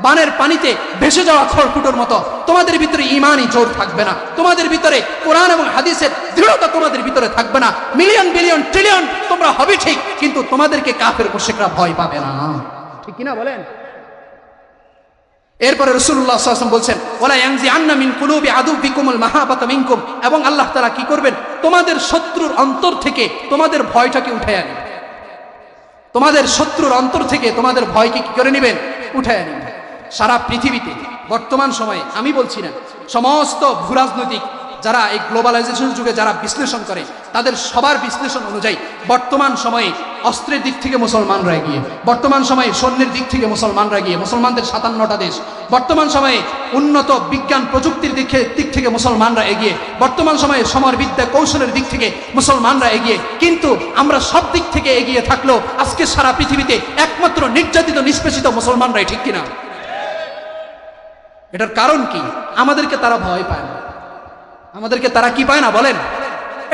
বানের পানিতে ভেসে যাওয়া খড়কুটোর মতো। তোমাদের ভিতরে ঈমানই জোর থাকবে না, তোমাদের ভিতরে কোরআন এবং হাদিসের দৃঢ়তা তোমাদের ভিতরে থাকবে না। মিলিয়ন বিলিয়ন ট্রিলিয়ন তোমরা হবে ঠিক, কিন্তু তোমাদেরকে কাফের মুশরিকরা ভয় পাবে না। ঠিক কিনা বলেন? এরপরে রাসূলুল্লাহ সাল্লাল্লাহু আলাইহি ওয়াসাল্লাম বলছেন, ওয়ালা ইয়ানজিআন্না মিন কুলুবি আদুবিকুমুল মাহাবাতা মিনকুম, এবং আল্লাহ তাআলা কি করবেন? তোমাদের শত্রুর অন্তর থেকে তোমাদের ভয়টাকে উঠায় আনবেন। তোমাদের শত্রুর অন্তর থেকে তোমাদের ভয়কে কি করে নেবেন? উঠায় আনবেন। সারা পৃথিবীতে বর্তমান সময়ে, আমি বলছি না, সমস্ত ভূরাজনৈতিক যারা এই গ্লোবালাইজেশন যুগে যারা বিশ্লেষণ করে, তাদের সবার বিশ্লেষণ অনুযায়ী বর্তমান সময়ে অস্ত্রের দিক থেকে মুসলমানরা এগিয়ে, বর্তমান সময়ে সৈন্যের দিক থেকে মুসলমানরা এগিয়ে, মুসলমানদের 57টা দেশ, বর্তমান সময়ে উন্নত বিজ্ঞান প্রযুক্তির দিক থেকে মুসলমানরা এগিয়ে, বর্তমান সময়ে সমরবিদ্যা কৌশলের দিক থেকে মুসলমানরা এগিয়ে। কিন্তু আমরা সব দিক থেকে এগিয়ে থাকলেও আজকে সারা পৃথিবীতে একমাত্র নির্যাতিত নিষ্পেষিত মুসলমানরাই, ঠিক কিনা? এটার কারণ কি? আমাদেরকে তারা ভয় পায় না। আমাদেরকে তারা কি পায় না বলেন?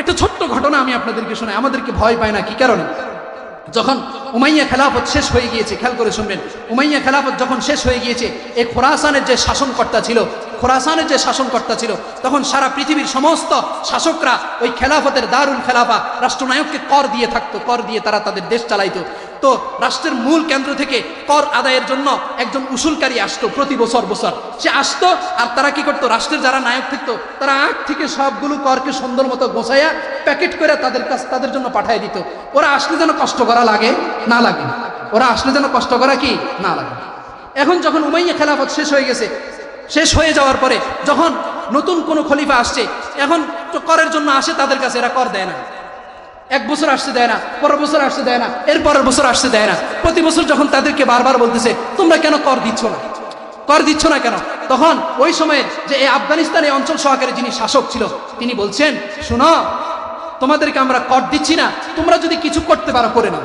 একটা ছোট্ট ঘটনা আমি আপনাদেরকে শোনাই। আমাদেরকে ভয় পায় না কি কারণে? যখন উমাইয়া খেলাফত শেষ হয়ে গিয়েছে, খেয়াল করে শুনবেন, উমাইয়া খেলাফত যখন শেষ হয়ে গিয়েছে, এই খোরাসানের যে শাসনকর্তা ছিল, তখন সারা পৃথিবীর সমস্ত শাসকরা ওই খেলাফতের দারুল খেলাফা রাষ্ট্রনায়ককে কর দিয়ে থাকতো, কর দিয়ে তারা তাদের দেশ চালাইতো। তো রাষ্ট্রের মূল কেন্দ্র থেকে কর আদায়ের জন্য একজন উসুলকারী আসতো প্রতি বছর। সে আসতো, আর তারা কি করতো? রাষ্ট্রের যারা নায়ক থাকতো তারা আগ থেকে সবগুলো করকে সুন্দর মতো গোছাইয়া প্যাকেট করে তাদের জন্য পাঠিয়ে দিত। ওরা আসলে যেন কষ্ট করা লাগে না লাগে, ওরা আসলে যেন কষ্ট করা কি না লাগে। এখন যখন উমাইয়া খেলাফত শেষ হয়ে গেছে, শেষ হয়ে যাওয়ার পরে যখন নতুন কোন খলিফা আসছে, এখন তো করের জন্য আসে তাদের কাছে, এরা কর দেয় না। এক বছর আসতে দেয় না, পরের বছর আসতে দেয় না, এর পরের বছর আসতে দেয় না। প্রতি বছর যখন তাদেরকে বারবার বলতেছে, তোমরা কেন কর দিচ্ছ না, কর দিচ্ছ না কেন? তখন ওই সময়ের যে এই আফগানিস্তানে অঞ্চল সহকারে যিনি শাসক ছিল, তিনি বলছেন, শোনো, তোমাদেরকে আমরা কর দিচ্ছি না, তোমরা যদি কিছু করতে পারো করে নাও,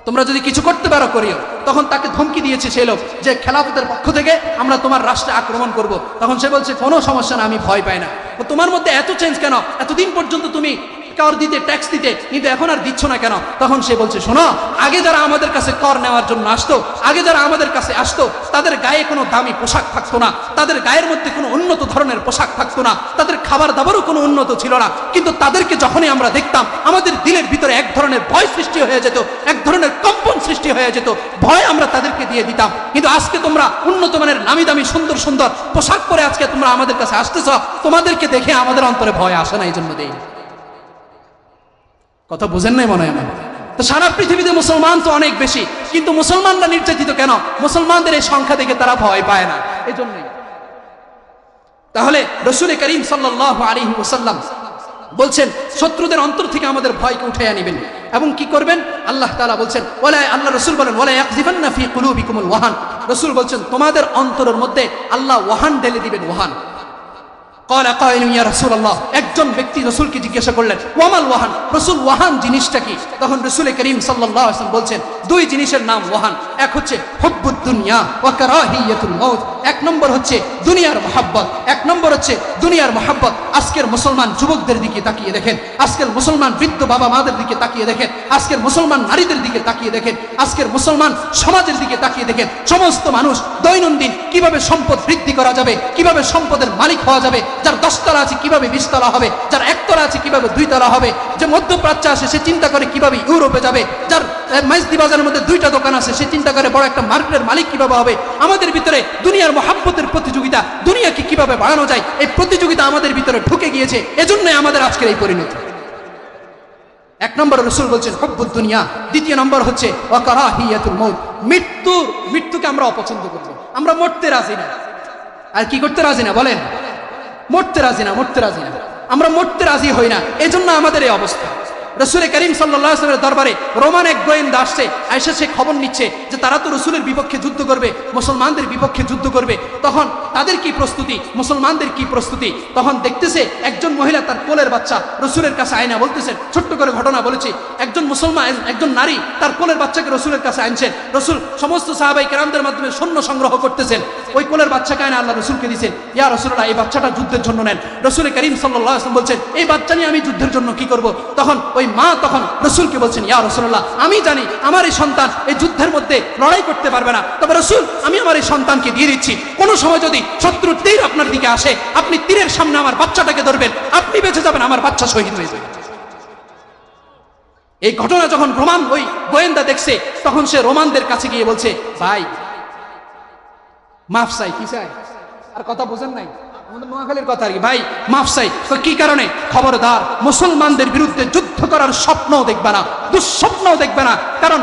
তোমরা যদি কিছু করতে পারো করিও। তখন তাকে ধমকি দিয়েছে সেই লোক যে খেলাফতের পক্ষ থেকে আমরা তোমার রাষ্ট্রে আক্রমণ করব। তখন সে বলছে, কোনো সমস্যা না, আমি ভয় পাই না। তোমার মধ্যে এত চেঞ্জ কেন? এতদিন পর্যন্ত তুমি কর দিতে, ট্যাক্স দিতে, কিন্তু এখন আর দিচ্ছ না কেন? তখন সে বলছে, শোনো, আগে যারা আমাদের কাছে কর নেওয়ার জন্য আসতো, আগে যারা আমাদের কাছে আসতো, তাদের গায়ে কোনো দামি পোশাক থাকতো না, তাদের গায়ের মধ্যে কোনো উন্নত ধরনের পোশাক থাকতো না, তাদের খাবার দাবারও কোনো উন্নত ছিল না। কিন্তু তাদেরকে যখনই আমরা দেখতাম, আমাদের দিলের ভিতরে এক ধরনের ভয় সৃষ্টি হয়ে যেত, এক ধরনের কম্পন সৃষ্টি হয়ে যেত, ভয় আমরা তাদেরকে দিয়ে দিতাম। কিন্তু আজকে তোমরা উন্নত মানের নামি দামি সুন্দর সুন্দর পোশাক পরে আজকে তোমরা আমাদের কাছে আসতেছ, তোমাদেরকে দেখে আমাদের অন্তরে ভয় আসে না, এই জন্য দেই। কথা বুঝেন নাই মনে হয় আমার? তো সারা পৃথিবীতে মুসলমান তো অনেক বেশি, কিন্তু মুসলমানরা নির্যাতিত কেন? মুসলমানদের এই সংখ্যা দেখে তারা ভয় পায় না, এই জন্যই। তাহলে রাসূল করিম সাল্লাল্লাহু আলাইহি ওয়াসাল্লাম বলছেন, শত্রুদের অন্তর থেকে আমাদের ভয়কে উঠাইয়া নেবেন। এবং কি করবেন? আল্লাহ তাআলা বলছেন, আল্লাহ রাসূল বলেন, ওয়ালা ইয়াকযিফান্না ফি কুলুবিকুমুল ওয়াহান। রাসূল বলছেন, তোমাদের অন্তরের মধ্যে আল্লাহ ওয়াহান ঢেলে দিবেন, ওয়াহান। ক্বালা কাইলুন ইয়া রাসূলুল্লাহ, একজন ব্যক্তি রাসূলকে জিজ্ঞাসা করলেন, ওয়ামাল ওয়াহান, রাসূল ওয়াহান জিনিসটা কি? তখন রাসূল করিম সাল্লাল্লাহু আলাইহি ওয়াসাল্লাম বলছেন, দুই জিনিসের নাম ওয়াহান। এক হচ্ছে হুব্বুদ দুনিয়া ওয়া কারাহিয়াতুল মাউত, এক নম্বর হচ্ছে দুনিয়ার মহব্বত, এক নম্বর হচ্ছে দুনিয়ার মহব্বত। আজকের মুসলমান যুবকদের দিকে তাকিয়ে দেখেন, আজকের মুসলমান বৃদ্ধ বাবা মাদের দিকে তাকিয়ে দেখেন, আজকের মুসলমান নারীদের দিকে তাকিয়ে দেখেন, আজকের মুসলমান সমাজের দিকে তাকিয়ে দেখেন। সমস্ত মানুষ দৈনন্দিন কিভাবে সম্পদ বৃদ্ধি করা যাবে, কিভাবে সম্পদের মালিক হওয়া যাবে, যার 10 তলা আছে কিভাবে 20 তলা হবে, যার 1 তলা আছে কিভাবে 2 তলা হবে, যে মধ্যপ্রাচ্যে আসে সে চিন্তা করে কিভাবে ইউরোপে যাবে, যার মাইজদি বাজারের মধ্যে 2টা দোকান আছে সে চিন্তা করে বড় একটা মার্কেটের মালিক কিভাবে হবে। আমাদের ভিতরে দুনিয়ার মহব্বতের প্রতিযোগিতা, দুনিয়াকে কিভাবে বাড়ানো যায়, এই প্রতিযোগিতা আমাদের ভিতরে ঢুকে গিয়েছে, এজন্যই আমাদের আজকের এই পরিণতি। এক নম্বর রাসূল বলছেন হুব্বুদ দুনিয়া, দ্বিতীয় নম্বর হচ্ছে ওয়া কারাহিয়াতুল মাউত, মৃত্যুকে আমরা অপছন্দ করব, আমরা মরতে রাজি না। আর কি করতে রাজি না বলেন? মরতে রাজি না, মরতে রাজি না। আমরা মরতে রাজি হই না, এজন্য আমাদের এই অবস্থা। রসুল করিম সাল্লাল্লাহু আলাইহি ওয়াসাল্লামের দরবারে রোমান এক গোয়েন্দা আসছে, আয়েশা সে খবর নিচ্ছে যে তারা তো রসুলের বিপক্ষে যুদ্ধ করবে, মুসলমানদের বিপক্ষে যুদ্ধ করবে। তখন তাদের কি প্রস্তুতি, মুসলমানদের কি প্রস্তুতি। তখন দেখতেছে একজন মহিলা তার কোলের বাচ্চা রসুলের কাছে আয়না, বলতেছেন ছোট্ট করে ঘটনা বলেছি, একজন মুসলমান, একজন নারী তার কোলের বাচ্চাকে রসুলের কাছে আনছেন। রসুল সমস্ত সাহাবাই কেরামদের মাধ্যমে সৈন্য সংগ্রহ করতেছেন, ওই কোলের বাচ্চাকে আয়না আল্লাহ রসুলকে দিয়েছেন। ইয়া রাসূলুল্লাহ, এই বাচ্চাটা যুদ্ধের জন্য নেন। রসুল করিম সাল্লাল্লাহু আলাইহি ওয়াসাল্লাম বলছেন, এই বাচ্চা নিয়ে আমি যুদ্ধের জন্য কি করব। তখন ওই মা তখন রসুলকে বলছেন, ইয়া রাসূলুল্লাহ, আমি জানি আমার এই সন্তান এই যুদ্ধের মধ্যে লড়াই করতে পারবে না, তবে রসুল আমি আমার এই সন্তানকে দিয়ে দিচ্ছি, কোনো সময় যদি শত্রুর তীর আপনার দিকে আসে, আপনি তীরের সামনে আমার বাচ্চাটাকে ধরবেন, আপনি বেঁচে যাবেন, আমার বাচ্চা শহীদ হয়ে যাবে। এই ঘটনা যখন রোমান ওই গোয়েন্দা দেখছে, তখন সে রোমানদের কাছে গিয়ে বলছে, ভাই মাফ চাই। কি চাই? আর কথা বোঝেন নাই, আমাদের নোয়াখালীর কথা আর কি। ভাই মাফ চাই। তো কি কারণে? খবরদার মুসলমানদের বিরুদ্ধে যুদ্ধ করার স্বপ্নও দেখবে না, দুঃস্বপ্নও দেখবে না। কারণ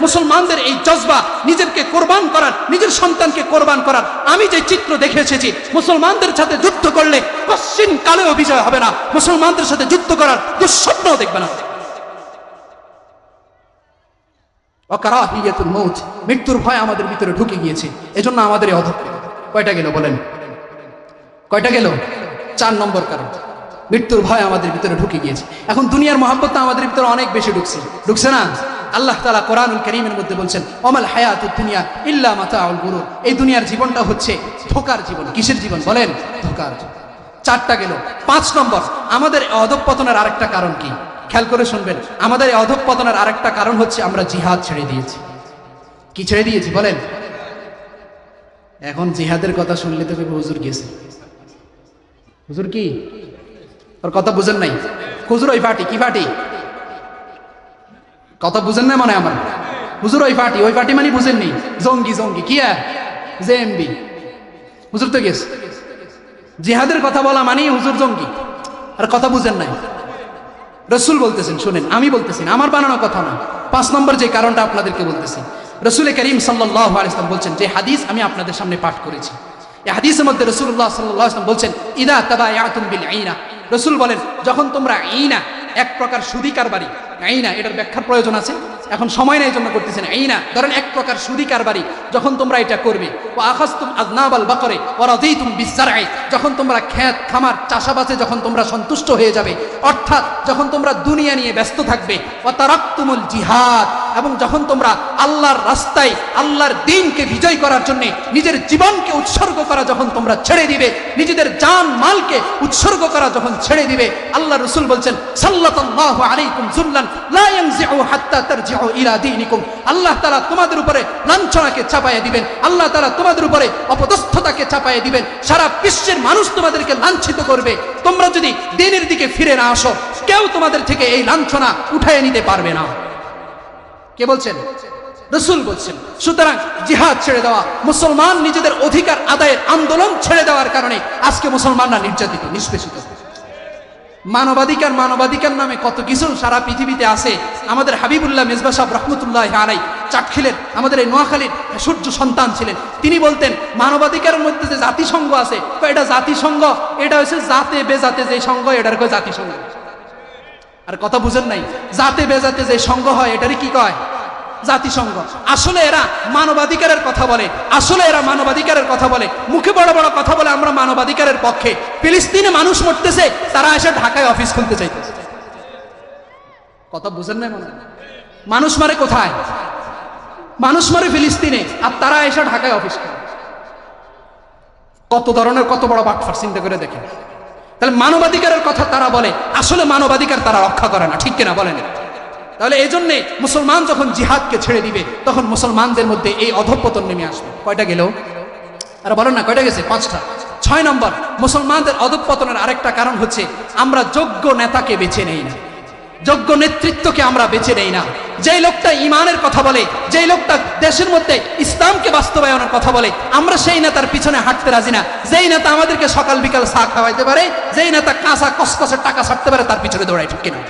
মুসলমানদের এই জজবা, নিজেকে কোরবান করার, নিজের সন্তানকে কোরবান করার, আমি যে চিত্র দেখে এসেছি, মুসলমানদের সাথে যুদ্ধ করলে পশ্চিম কালেও বিজয় হবে না, মুসলমানদের সাথে যুদ্ধ করার দুঃস্বপ্নও দেখবে না। অকারাহিয়াতুল মউত, মৃত্যুর ভয় আমাদের ভিতরে ঢুকে গিয়েছে, এজন্য আমাদের এই অধঃপতন। কয়টা গেল বলেন? কয়টা গেল? 4 নম্বর কারণ, মৃত্যুর ভয় আমাদের ভিতরে ঢুকে গিয়েছে। এখন দুনিয়ার মহব্বতটা আমাদের ভিতরে অনেক বেশি ঢুকছে না? আল্লাহ তাআলা কোরআনুল কারীমের মধ্যে বলছেন, ওমাল হায়াতুদ দুনিয়া ইল্লা মাতাউল গুরুর, এই দুনিয়ার জীবনটা হচ্ছে ধোঁকার জীবন। কিসের জীবন বলেন? ধোঁকার জীবন। 4টা গেল। 5 নম্বর, আমাদের অধঃপতনের আরেকটা কারণ কি? খেয়াল করে শুনবেন, আমাদের এই অধঃপতনের আরেকটা কারণ হচ্ছে আমরা জিহাদ ছেড়ে দিয়েছি। কি ছেড়ে দিয়েছি বলেন? এখন জিহাদের কথা শুনলে তো হুজুর গেছে। হুজুর কি? ওর কথা বুঝেন নাই? হুজুর ওই পার্টি, কি পার্টি? কথা বুঝেন না মানে আমার? হুজুর ওই পার্টি মানে বুঝেননি? জঙ্গি কি? জেএমবি। হুজুর তো গেছে। জিহাদের কথা বলা মানে হুজুর জঙ্গি। আর কথা বুঝেন নাই? রসুল বলতেছেন, শুনেন, আমি বলতেছি না, আমার বানানো কথা না। 5 নম্বর যে কারণটা আপনাদেরকে বলতেছি, রসুল করিম সাল্লাল্লাহু আলাইহি ওয়াসাল্লাম বলছেন, যে হাদিস আমি আপনাদের সামনে পাঠ করেছি, এই হাদিসের মধ্যে রাসূলুল্লাহ সাল্লাল্লাহু আলাইহি ওয়াসাল্লাম বলছেন, ইদা তাবায়াতুম বিল আইনা, রসুল বলেন যখন তোমরা আইনা, এক প্রকার সুদী কারবারি, আইনা এটার ব্যাখ্যার প্রয়োজন আছে, এখন সময় নেই জন্য করতেছেন। আইনা ধরেন এক প্রকার সুদী কারবারি, যখন তোমরা এটা করবে, ও আখাযতুম আযনাবাল বাকরে ওয়া রাদিতুম বিজ-জারঈ, যখন তোমরা ক্ষেত খামার চাষাবাসে যখন তোমরা সন্তুষ্ট হয়ে যাবে, অর্থাৎ যখন তোমরা দুনিয়া নিয়ে ব্যস্ত থাকবে, ওয়া তারাকতুমুল জিহাদ, এবং যখন তোমরা আল্লাহর রাস্তায় আল্লাহর দ্বীনকে বিজয় করার জন্য নিজের জীবনকে উৎসর্গ করা যখন তোমরা ছেড়ে দিবে, নিজেদের জান মালকে উৎসর্গ করা যখন ছেড়ে দিবে, আল্লাহ রাসূল বলছেন, সাল্লাল্লাহু আলাইকুম যুল্লান লা ইয়ানজিউ হাত্তা তারজিউ ইলা দীনিকুম, আল্লাহ তাআলা তোমাদের উপরে লাঞ্ছনাকে চাপায়ে দিবেন, আল্লাহ তাআলা তোমাদের উপরে অপদস্থতাকে চাপায়ে দিবেন, সারা বিশ্বের মানুষ তোমাদেরকে লাঞ্ছিত করবে, তোমরা যদি দ্বীনের দিকে ফিরে না আসো, কেউ তোমাদের থেকে এই লাঞ্ছনা উঠায় নিতে পারবে না। কে বলছেন? রাসূল বলছেন। সুতরাং জিহাদ ছেড়ে দেওয়া, মুসলমান নিজেদের অধিকার আদায়ের আন্দোলন ছেড়ে দেওয়ার কারণে আজকে মুসলমানরা নির্যাতিত, নিষ্পেষিত। মানবাধিকার নামে কত কিছু সারা পৃথিবীতে আছে। আমাদের হাবিবুল্লাহ মেজবা সাহেব রহমতুল্লাহ আলাই চাটখিলের, আমাদের এই নোয়াখালীর সূর্য সন্তান ছিলেন, তিনি বলতেন মানবাধিকারের মধ্যে যে জাতিসংঘ আছে, এটা জাতিসংঘ, এটা হচ্ছে জাতে বেজাতে যে সংঘ, এটার কয় জাতিসংঘ। আর কথা বুঝেন নাই? জাতে বেজাতে যে সংঘ হয় এটারই কি কয়? জাতিসংঘ। আসলে এরা মানবাধিকারের কথা বলে, মুখে বড় বড় কথা বলে আমরা মানবাধিকারের পক্ষে। ফিলিস্তিনে মানুষ মরতেছে, তারা এসে ঢাকায় অফিস খুলতে চাইতেছে। কথা বুঝেন না? মানুষ মারে কোথায়? মানুষ মারে ফিলিস্তিনে, আর তারা এসে ঢাকায় অফিস খুলে। কত ধরনের, কত বড় বাটফার, চিন্তা করে দেখেন। তাহলে মানবাধিকারের কথা তারা বলে, আসলে মানবাধিকার তারা রক্ষা করে না, ঠিক কিনা বলেন? তাহলে এই জন্যে মুসলমান যখন জিহাদকে ছেড়ে দিবে, তখন মুসলমানদের মধ্যে এই অধঃপতন নেমে আসবে। কয়টা গেল? আর বলেন না কয়টা গেছে? 5টা। 6 নম্বর, মুসলমানদের অধঃপতনের আরেকটা কারণ হচ্ছে আমরা যোগ্য নেতাকে বেছে নেই না, যোগ্য নেতৃত্বকে আমরা বেছে নেই না। যেই লোকটা ইমানের কথা বলে, যেই লোকটা দেশের মধ্যে ইসলামকে বাস্তবায়নের কথা বলে, আমরা সেই নেতার পিছনে হাঁটতে রাজি না। যেই নেতা আমাদেরকে সকাল বিকাল চা খাওয়াইতে পারে, যেই নেতা কাঁচা কসকসে টাকা ছাড়তে পারে, তার পিছনে দৌড়াই, ঠিক কিনা?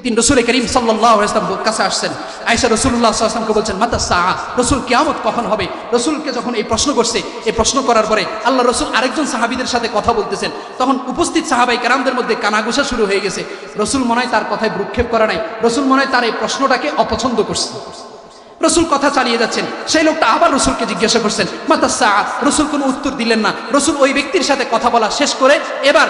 তিন রসুল করিম সাল্লাল্লাহু আলাইহি ওয়াসাল্লাম কাছে আসছেন, আয়েশা রাসূলুল্লাহ সাল্লাল্লাহু আলাইহি ওয়াসাল্লামকে বলছেন মাতা সাআ, রসুল কিয়ামত কখন হবে? রসুলকে যখন এই প্রশ্ন করছে, এই প্রশ্ন করার পরে আল্লাহ রসুল আরেকজন সাহাবীদের সাথে কথা বলতেছেন, তখন উপস্থিত সাহাবাই কেরামদের মধ্যে কানাঘুষা শুরু হয়ে গেছে। রসুল মনে হয় তার কথায় ভ্রুক্ষেপ করা নাই, রসুল মনে হয় তার এই প্রশ্নটাকে অপছন্দ করছে। রসুল কথা চালিয়ে যাচ্ছেন, সেই লোকটা আবার রসুলকে জিজ্ঞাসা করছেন মাতা সাআ, রসুল কোনো উত্তর দিলেন না। রসুল ওই ব্যক্তির সাথে কথা বলা শেষ করে এবার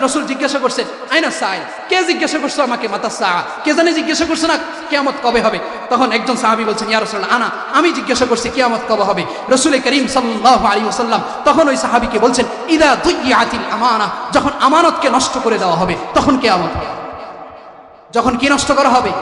রসুল জিজ্ঞাসা করছেন আইনা সাইল, কে জিজ্ঞাসা করছো আমাকে মাতা সাআ, কে জানে জিজ্ঞাসা করছো না কিয়ামত কবে হবে? তখন একজন সাহাবী বলছেন ইয়া রাসূলুল্লাহ আনা, আমি জিজ্ঞাসা করছি কিয়ামত কবে হবে। রাসূল করিম সাল্লাল্লাহু আলাইহি ওয়াসাল্লাম তখন ওই সাহাবীকে বলছেন ইদা দুইয়াতিল আমানা, যখন আমানতকে নষ্ট করে দেওয়া হবে তখন কিয়ামত হবে। যখন কি নষ্ট করা হবে?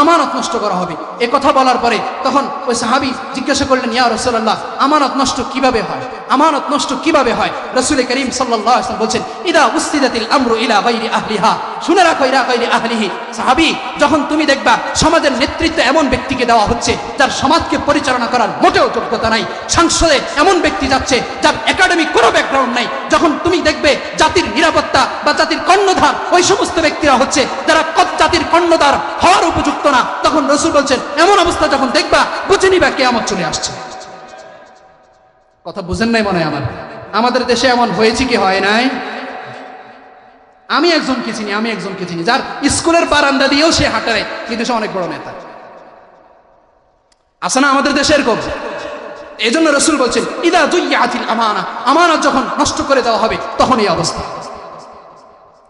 আমানত নষ্ট করা হবে। এ কথা বলার পরে তখন ওই সাহাবী জিজ্ঞাসা করলেন ইয়া রাসূলুল্লাহ আমানত নষ্ট কিভাবে হয়, আমানত নষ্ট কিভাবে হয়? রাসূল করিম সাল্লাল্লাহু আলাইহি ওয়াসাল্লাম বলছেন ইদা উসতিদাতিল আমরু ইলা গায়রি আহলিহা, শুনে রাখো ইলা গায়রি আহলিহি। সাহাবী, যখন তুমি দেখবা সমাজের নেতৃত্ব এমন ব্যক্তিকে দেওয়া হচ্ছে যার সমাজকে পরিচালনা করার মোটেও যোগ্যতা নাই, সংসদে এমন ব্যক্তি যাচ্ছে যার একাডেমিক কোনো ব্যাকগ্রাউন্ড নাই, যখন তুমি দেখবে জাতির নিরাপত্তা বা জাতির কর্ণধার ওই সমস্ত ব্যক্তিরা হচ্ছে যারা জাতির কর্ণধার হওয়ার উপযুক্ত না, তখন রাসূল বলছেন এমন অবস্থা যখন দেখবা বুঝে নিবা কিয়ামত চলে আসছে। কথা বুঝেন নাই মনে হয় আমার? আমাদের দেশে এমন হয়েছে কি হয় নাই? আমি একজনকে চিনি যার স্কুলের বারান্দা দিয়েও সে হাঁটারে, কিন্তু সে অনেক বড় নেতা। আছে না আমাদের দেশে এরকম? এই জন্য রাসূল বলছেন ইদা দুইয়াতিল আমানা, আমানত যখন নষ্ট করে দেওয়া হবে তখন এই অবস্থা।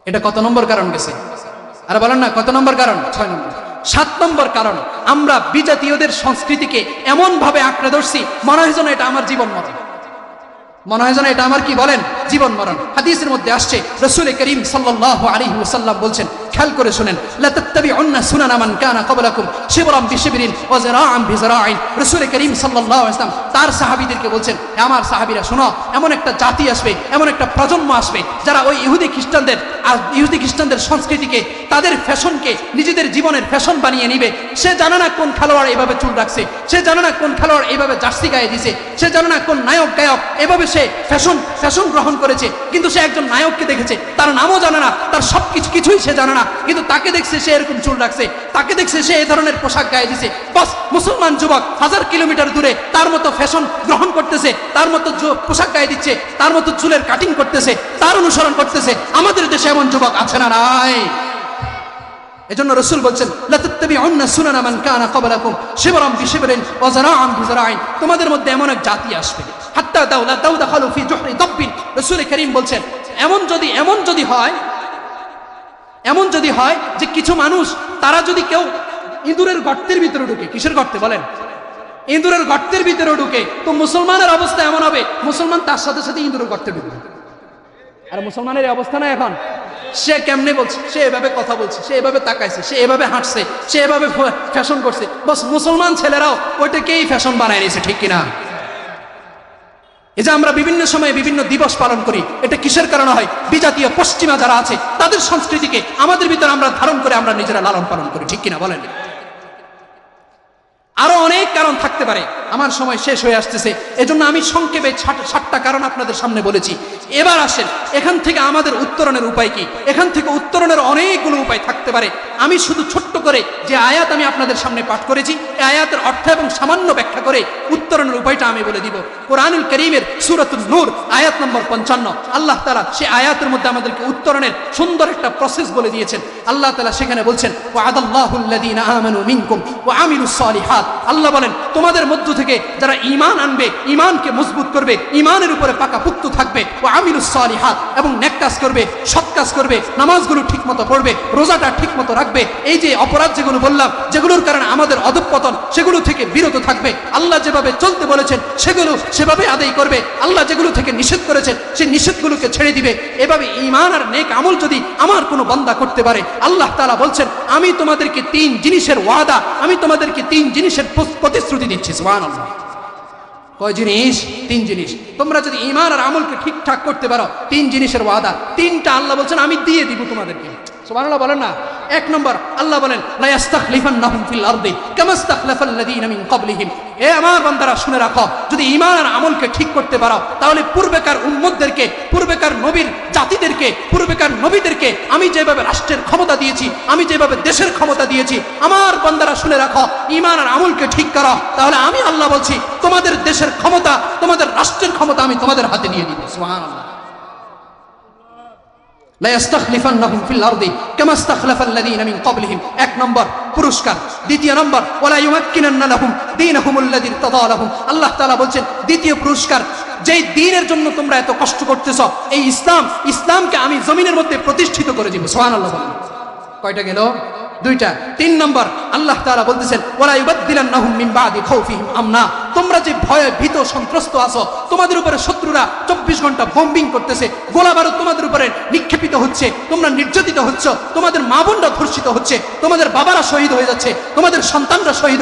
এটা কত নম্বর কারণ গেছে? আর বলেন না কত নম্বর কারণ? 6 নম্বর। 7 নম্বর কারণ, আমরা বিজাতীয়দের সংস্কৃতিকে এমন ভাবে আঁকড়ে ধরছি মনে হয় যেন এটা আমার জীবন মরণ, মনে হয় যেন এটা আমার কি বলেন জীবন মরণ। হাদিসের মধ্যে আসছে রাসূল করিম সাল্লাল্লাহু আলাইহি ওয়াসাল্লাম বলছেন, খেয়াল করে শুনেন, লা তাত্তাবিউন্না সুনানা মান কানা ক্বাবলাকুম শিবরাম বিশিবরিন ওয়া যিরাআন বিযিরাইন। রাসূল করিম সাল্লাল্লাহু আলাইহি ওয়াসাল্লাম তার সাহাবীদেরকে বলছেন, আমার সাহাবীরা শোনো, এমন একটা জাতি আসবে, এমন একটা প্রজন্ম আসবে যারা ওই ইহুদি খ্রিস্টানদের সংস্কৃতিকে, তাদের ফ্যাশনকে নিজেদের জীবনের ফ্যাশন বানিয়ে নিবে। সে জানে না কোন খেলোয়াড় এইভাবে চুল রাখছে, সে জানে না কোন খেলোয়াড় এইভাবে জার্সি গায়ে দিছে, সে জানে না কোন নায়ক গায়ক এভাবে সে ফ্যাশন গ্রহণ করেছে, কিন্তু সে একজন নায়ককে দেখেছে, তার নামও জানে না, তার কিছুই সে জানে না, কিন্তু তাকে দেখছে সে এরকম চুল রাখছে, তাকে দেখছে সে এই ধরনের পোশাক গায়ে দিছে। বাস মুসলমান যুবক 1000 কিলোমিটার দূরে তার মতো ফ্যাশন গ্রহণ করতেছে, তার মতো পোশাক গায়ে দিচ্ছে, তার মতো চুলের কাটিং করতেছে, তার অনুসরণ করতেছে। আমাদের দেশে এমন যুবক আছে না নাই? এজন্য রাসূল বলছেন লা তাত্তাবিউন্না সুনানা মান কানা ক্বাবলাকুম শিবরাম বিশিবরিন ওয়া যিরাআন বিযিরাইন, তোমাদের মধ্যে এমন এক জাতি আসবে হাত্তা দাখালু ফি জুহরি দাব্বিন। রাসূল করিম বলছেন এমন যদি হয় যে কিছু মানুষ, তারা যদি কেউ ইঁদুরের গর্তের ভিতরে ঢুকে, কিসের গর্তে বলেন? ইঁদুরের গর্তের ভিতরে ঢুকে, তো মুসলমানের অবস্থা এমন হবে মুসলমান তার সাথে সাথে ইঁদুরের গর্তে ঢুকবে। আর মুসলমানের এই অবস্থা না এখন? সে কেমনে বলছে, সে এভাবে কথা বলছে, সে এভাবে তাকাইছে, সে এভাবে হাঁটছে, সে এভাবে ফ্যাশন করছে, বস মুসলমান ছেলেরাও ওইটাকেই ফ্যাশন বানায় নিয়েছে, ঠিক কিনা? এই যে আমরা বিভিন্ন সময়ে বিভিন্ন দিবস পালন করি, এটা কিসের কারণে হয়? বিজাতীয় পশ্চিমা যারা আছে তাদের সংস্কৃতিকে আমাদের ভিতরে আমরা ধারণ করে আমরা নিজেরা লালন পালন করি, ঠিক কিনা বলেন? আরো অনেক কারণ থাকতে পারে, আমার সময় শেষ হয়ে আসতেছে, এজন্য আমি সংক্ষেপে 7টা কারণ আপনাদের সামনে বলেছি। এবার আসেন এখান থেকে আমাদের উত্তরণের উপায় কি? এখান থেকে উত্তরণের অনেকগুলো উপায় থাকতে পারে। আমি শুধু ছোট্ট করে যে আয়াত আমি আপনাদের সামনে পাঠ করেছি, এই আয়াতের অর্থ এবং সামান্য ব্যাখ্যা করে উত্তরণের উপায়টা আমি বলে দিব। কোরআনুল কারীমের সূরাতুন নূর আয়াত নম্বর 55, আল্লাহ তাআলা সেই আয়াতের মধ্যে আমাদেরকে উত্তরণের সুন্দর একটা প্রসেস বলে দিয়েছেন। আল্লাহ তাআলা সেখানে বলছেন ওয়া'আদাল্লাহুল্লাযীনা আমানু মিনকুম ওয়া আমিলুস সালিহাত, আল্লাহ বলেন তোমাদের মধ্য থেকে যারা ঈমান আনবে, ঈমানকে মজবুত করবে, ঈমানের উপরে পাকাপোক্ত থাকবে, ওয়া আমিলুস সালিহাত এবং নেক কাজ করবে, সৎ কাজ করবে, নামাজগুলো ঠিকমতো পড়বে, রোজাটা ঠিকমতো রাখবে, এই যে অপরাধ যেগুলো বললাম যেগুলোর কারণে আমাদের অধঃপতন, সেগুলো থেকে বিরত থাকবে, আল্লাহ যেভাবে চলতে বলেছেন সেগুলো সেভাবে আদায় করবে, আল্লাহ যেগুলো থেকে নিষেধ করেছেন সেই নিষেধগুলোকে ছেড়ে দিবে। এভাবে ঈমান আর নেক আমল যদি আমার কোনো বান্দা করতে পারে, আল্লাহ তাআলা বলছেন আমি তোমাদেরকে 3 জিনিসের ওয়াদা, আমি তোমাদেরকে 3 জিনিসের প্রতিশ্রুতি দিচ্ছি। সুবহানাল্লাহ। কয় জিনিস? 3 জিনিস। তোমরা যদি ঈমান আর আমলকে ঠিকঠাক করতে পারো, 3 জিনিসের ওয়াদা, 3টা আল্লাহ বলছেন আমি দিয়ে দিব তোমাদেরকে। সুবহানাল্লাহ বলেন না। এক নম্বর আল্লাহ বলেন লা ইস্তাখলিফান্নাহুম ফিল আরদি কামা ইস্তাখলাফাল্লাযীনা মিন ক্বাবলিহিম। এ আমার বান্দারা শুনে রাখো, যদি ঈমান আর আমলকে ঠিক করতে পারো তাহলে পূর্বেকার উম্মতদেরকে, পূর্বেকার নবীর জাতিদেরকে, পূর্বেকার নবীদেরকে আমি যেভাবে রাষ্ট্রের ক্ষমতা দিয়েছি, আমি যেভাবে দেশের ক্ষমতা দিয়েছি, আমার বান্দারা শুনে রাখো, ঈমান আর আমলকে ঠিক করো, তাহলে আমি আল্লাহ বলছি তোমাদের দেশের ক্ষমতা, তোমাদের রাষ্ট্রের ক্ষমতা আমি তোমাদের হাতে নিয়ে দিব। সুবহানাল্লাহ। লা ইস্তাখলিফান্নাহুম ফিল আরদি কামা ইস্তাখলাফাল্লাযীনা মিন ক্বাবলিহিম। এক নম্বর পুরস্কার। দ্বিতীয় নম্বর ওয়ালা ইউমাক্কিনান্না লাহুম দীনহুমুল্লাযী ইরতাদা লাহুম। আল্লাহ তাআলা বলছেন দ্বিতীয় পুরস্কার, যেই দ্বীনের জন্য তোমরা এত কষ্ট করতেছ, এই ইসলামকে আমি জমিনের মধ্যে প্রতিষ্ঠিত করে দিব। সুবহানাল্লাহ। কয়টা গেল? দুইটা। তিন নম্বর আল্লাহ তাআলা বলতেছেন ওয়ালা ইউবাদদিলান্নাহুম মিন বাদি খাউফিহিম আমনা। তোমরা যে ভয়ে ভীত সন্ত্রস্ত আছো, তোমাদের উপরে শত্রুরা 24 ঘন্টা বোম্বিং করতেছে, গোলা বারুদ তোমাদের উপরে নিক্ষেপিত হচ্ছে, তোমরা নির্যাতিত হচ্ছ, তোমাদের মা বোনরা ধর্ষিত হচ্ছে, তোমাদের বাবারা শহীদ হয়ে যাচ্ছে, তোমাদের সন্তানরা শহীদ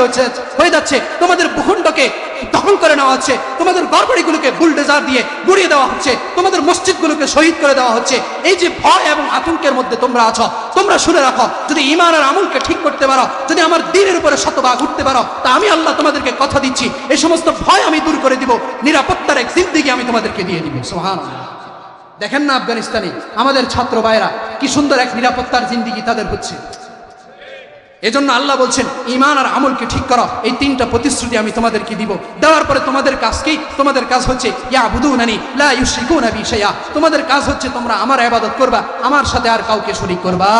হয়ে যাচ্ছে, তোমাদের ভূখণ্ডকে দখল করে নেওয়া হচ্ছে, তোমাদের ঘরবাড়িগুলোকে বুলডোজার দিয়ে গুড়িয়ে দেওয়া হচ্ছে, তোমাদের মসজিদগুলোকে শহীদ করে দেওয়া হচ্ছে। এই যে ভয় এবং আতঙ্কের মধ্যে তোমরা আছো, তোমরা শুনে রাখো, যদি ঈমান আর আমলকে ঠিক করতে পারো, যদি আমার দ্বীনের উপরে শতভাগ উঠতে পারো, তা আমি আল্লাহ তোমাদেরকে কথা দিচ্ছি এই সমস্ত ভয় আমি দূর করে দিব, নিরাপত্তার এক জিন্দেগি আমি তোমাদেরকে দিয়ে দিব। সুবহানাল্লাহ। দেখেন না আফগানিস্তানে আমাদের ছাত্র ভাইরা কি সুন্দর এক নিরাপত্তার জিন্দেগি তাদের হচ্ছে। এজন্য আল্লাহ বলছেন ঈমান আর আমলকে ঠিক করো, এই তিনটা প্রতিশ্রুতি আমি তোমাদেরকে দিব। দেওয়ার পরে তোমাদের কাজ কি? তোমাদের কাজ হচ্ছে ইয়াবুদুনানি লা ইউশরিকুনা বি শাইআ। তোমাদের কাজ হচ্ছে তোমরা আমার ইবাদত করবা, আমার সাথে আর কাউকে শরীক করবা।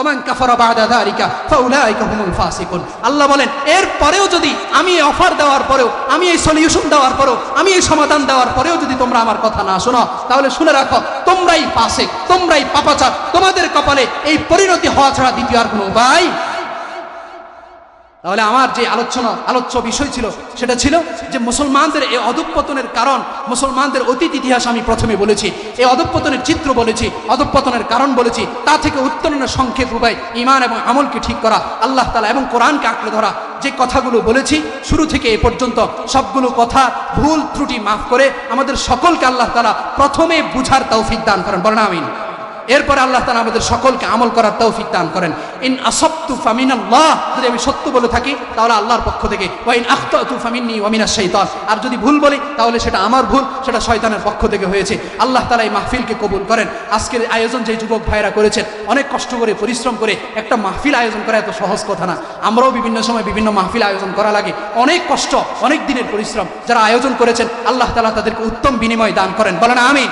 ওমান কাফারা বা'দা যালিকা ফাউলাইকা হুমুল ফাসিকুন। আল্লাহ বলেন এরপরেও যদি আমি এই অফার দেওয়ার পরেও, আমি এই সলিউশন দেওয়ার পরেও, আমি এই সমাধান দেওয়ার পরেও যদি তোমরা আমার কথা না শোনো, তাহলে শুনে রাখো তোমরাই ফাসিক, তোমরাই পাপাচার, তোমাদের কপালে এই পরিণতি হওয়া ছাড়া দ্বিতীয় আর কোনো উপায়। তাহলে আমার যে আলোচ্য বিষয় ছিল সেটা ছিল যে মুসলমানদের এই অধঃপতনের কারণ, মুসলমানদের অতীত ইতিহাস আমি প্রথমে বলেছি, এই অধঃপতনের চিত্র বলেছি, অধঃপতনের কারণ বলেছি, তা থেকে উত্তরণের সংক্ষেপ উপায় ঈমান এবং আমলকে ঠিক করা, আল্লাহ তাআলা এবং কোরআনকে আঁকড়ে ধরা। যে কথাগুলো বলেছি শুরু থেকে এ পর্যন্ত সবগুলো কথা ভুল ত্রুটি মাফ করে আমাদের সকলকে আল্লাহ তাআলা প্রথমে বুঝার তৌফিক দান করেন, বলেন আমিন। এরপরে আল্লাহ তাআলা আমাদের সকলকে আমল করার তৌফিক দান করেন। ইন আসাবতু ফামিনাল্লাহ, যদি আমি সত্য বলে থাকি তাহলে আল্লাহর পক্ষ থেকে, ওয়া ইন আখতাতু ফামিন্নী ওয়া মিনাশ শাইতান, আর যদি ভুল বলি তাহলে সেটা আমার ভুল, সেটা শয়তানের পক্ষ থেকে হয়েছে। আল্লাহ তাআলা এই মাহফিলকে কবুল করেন। আজকের আয়োজন যে যুবক ভাইরা করেছেন, অনেক কষ্ট করে পরিশ্রম করে একটা মাহফিল আয়োজন করা এত সহজ কথা না। আমরাও বিভিন্ন সময় বিভিন্ন মাহফিল আয়োজন করা লাগে, অনেক কষ্ট, অনেক দিনের পরিশ্রম। যারা আয়োজন করেছেন আল্লাহ তাআলা তাদেরকে উত্তম বিনিময় দান করেন, বলেন আমিন।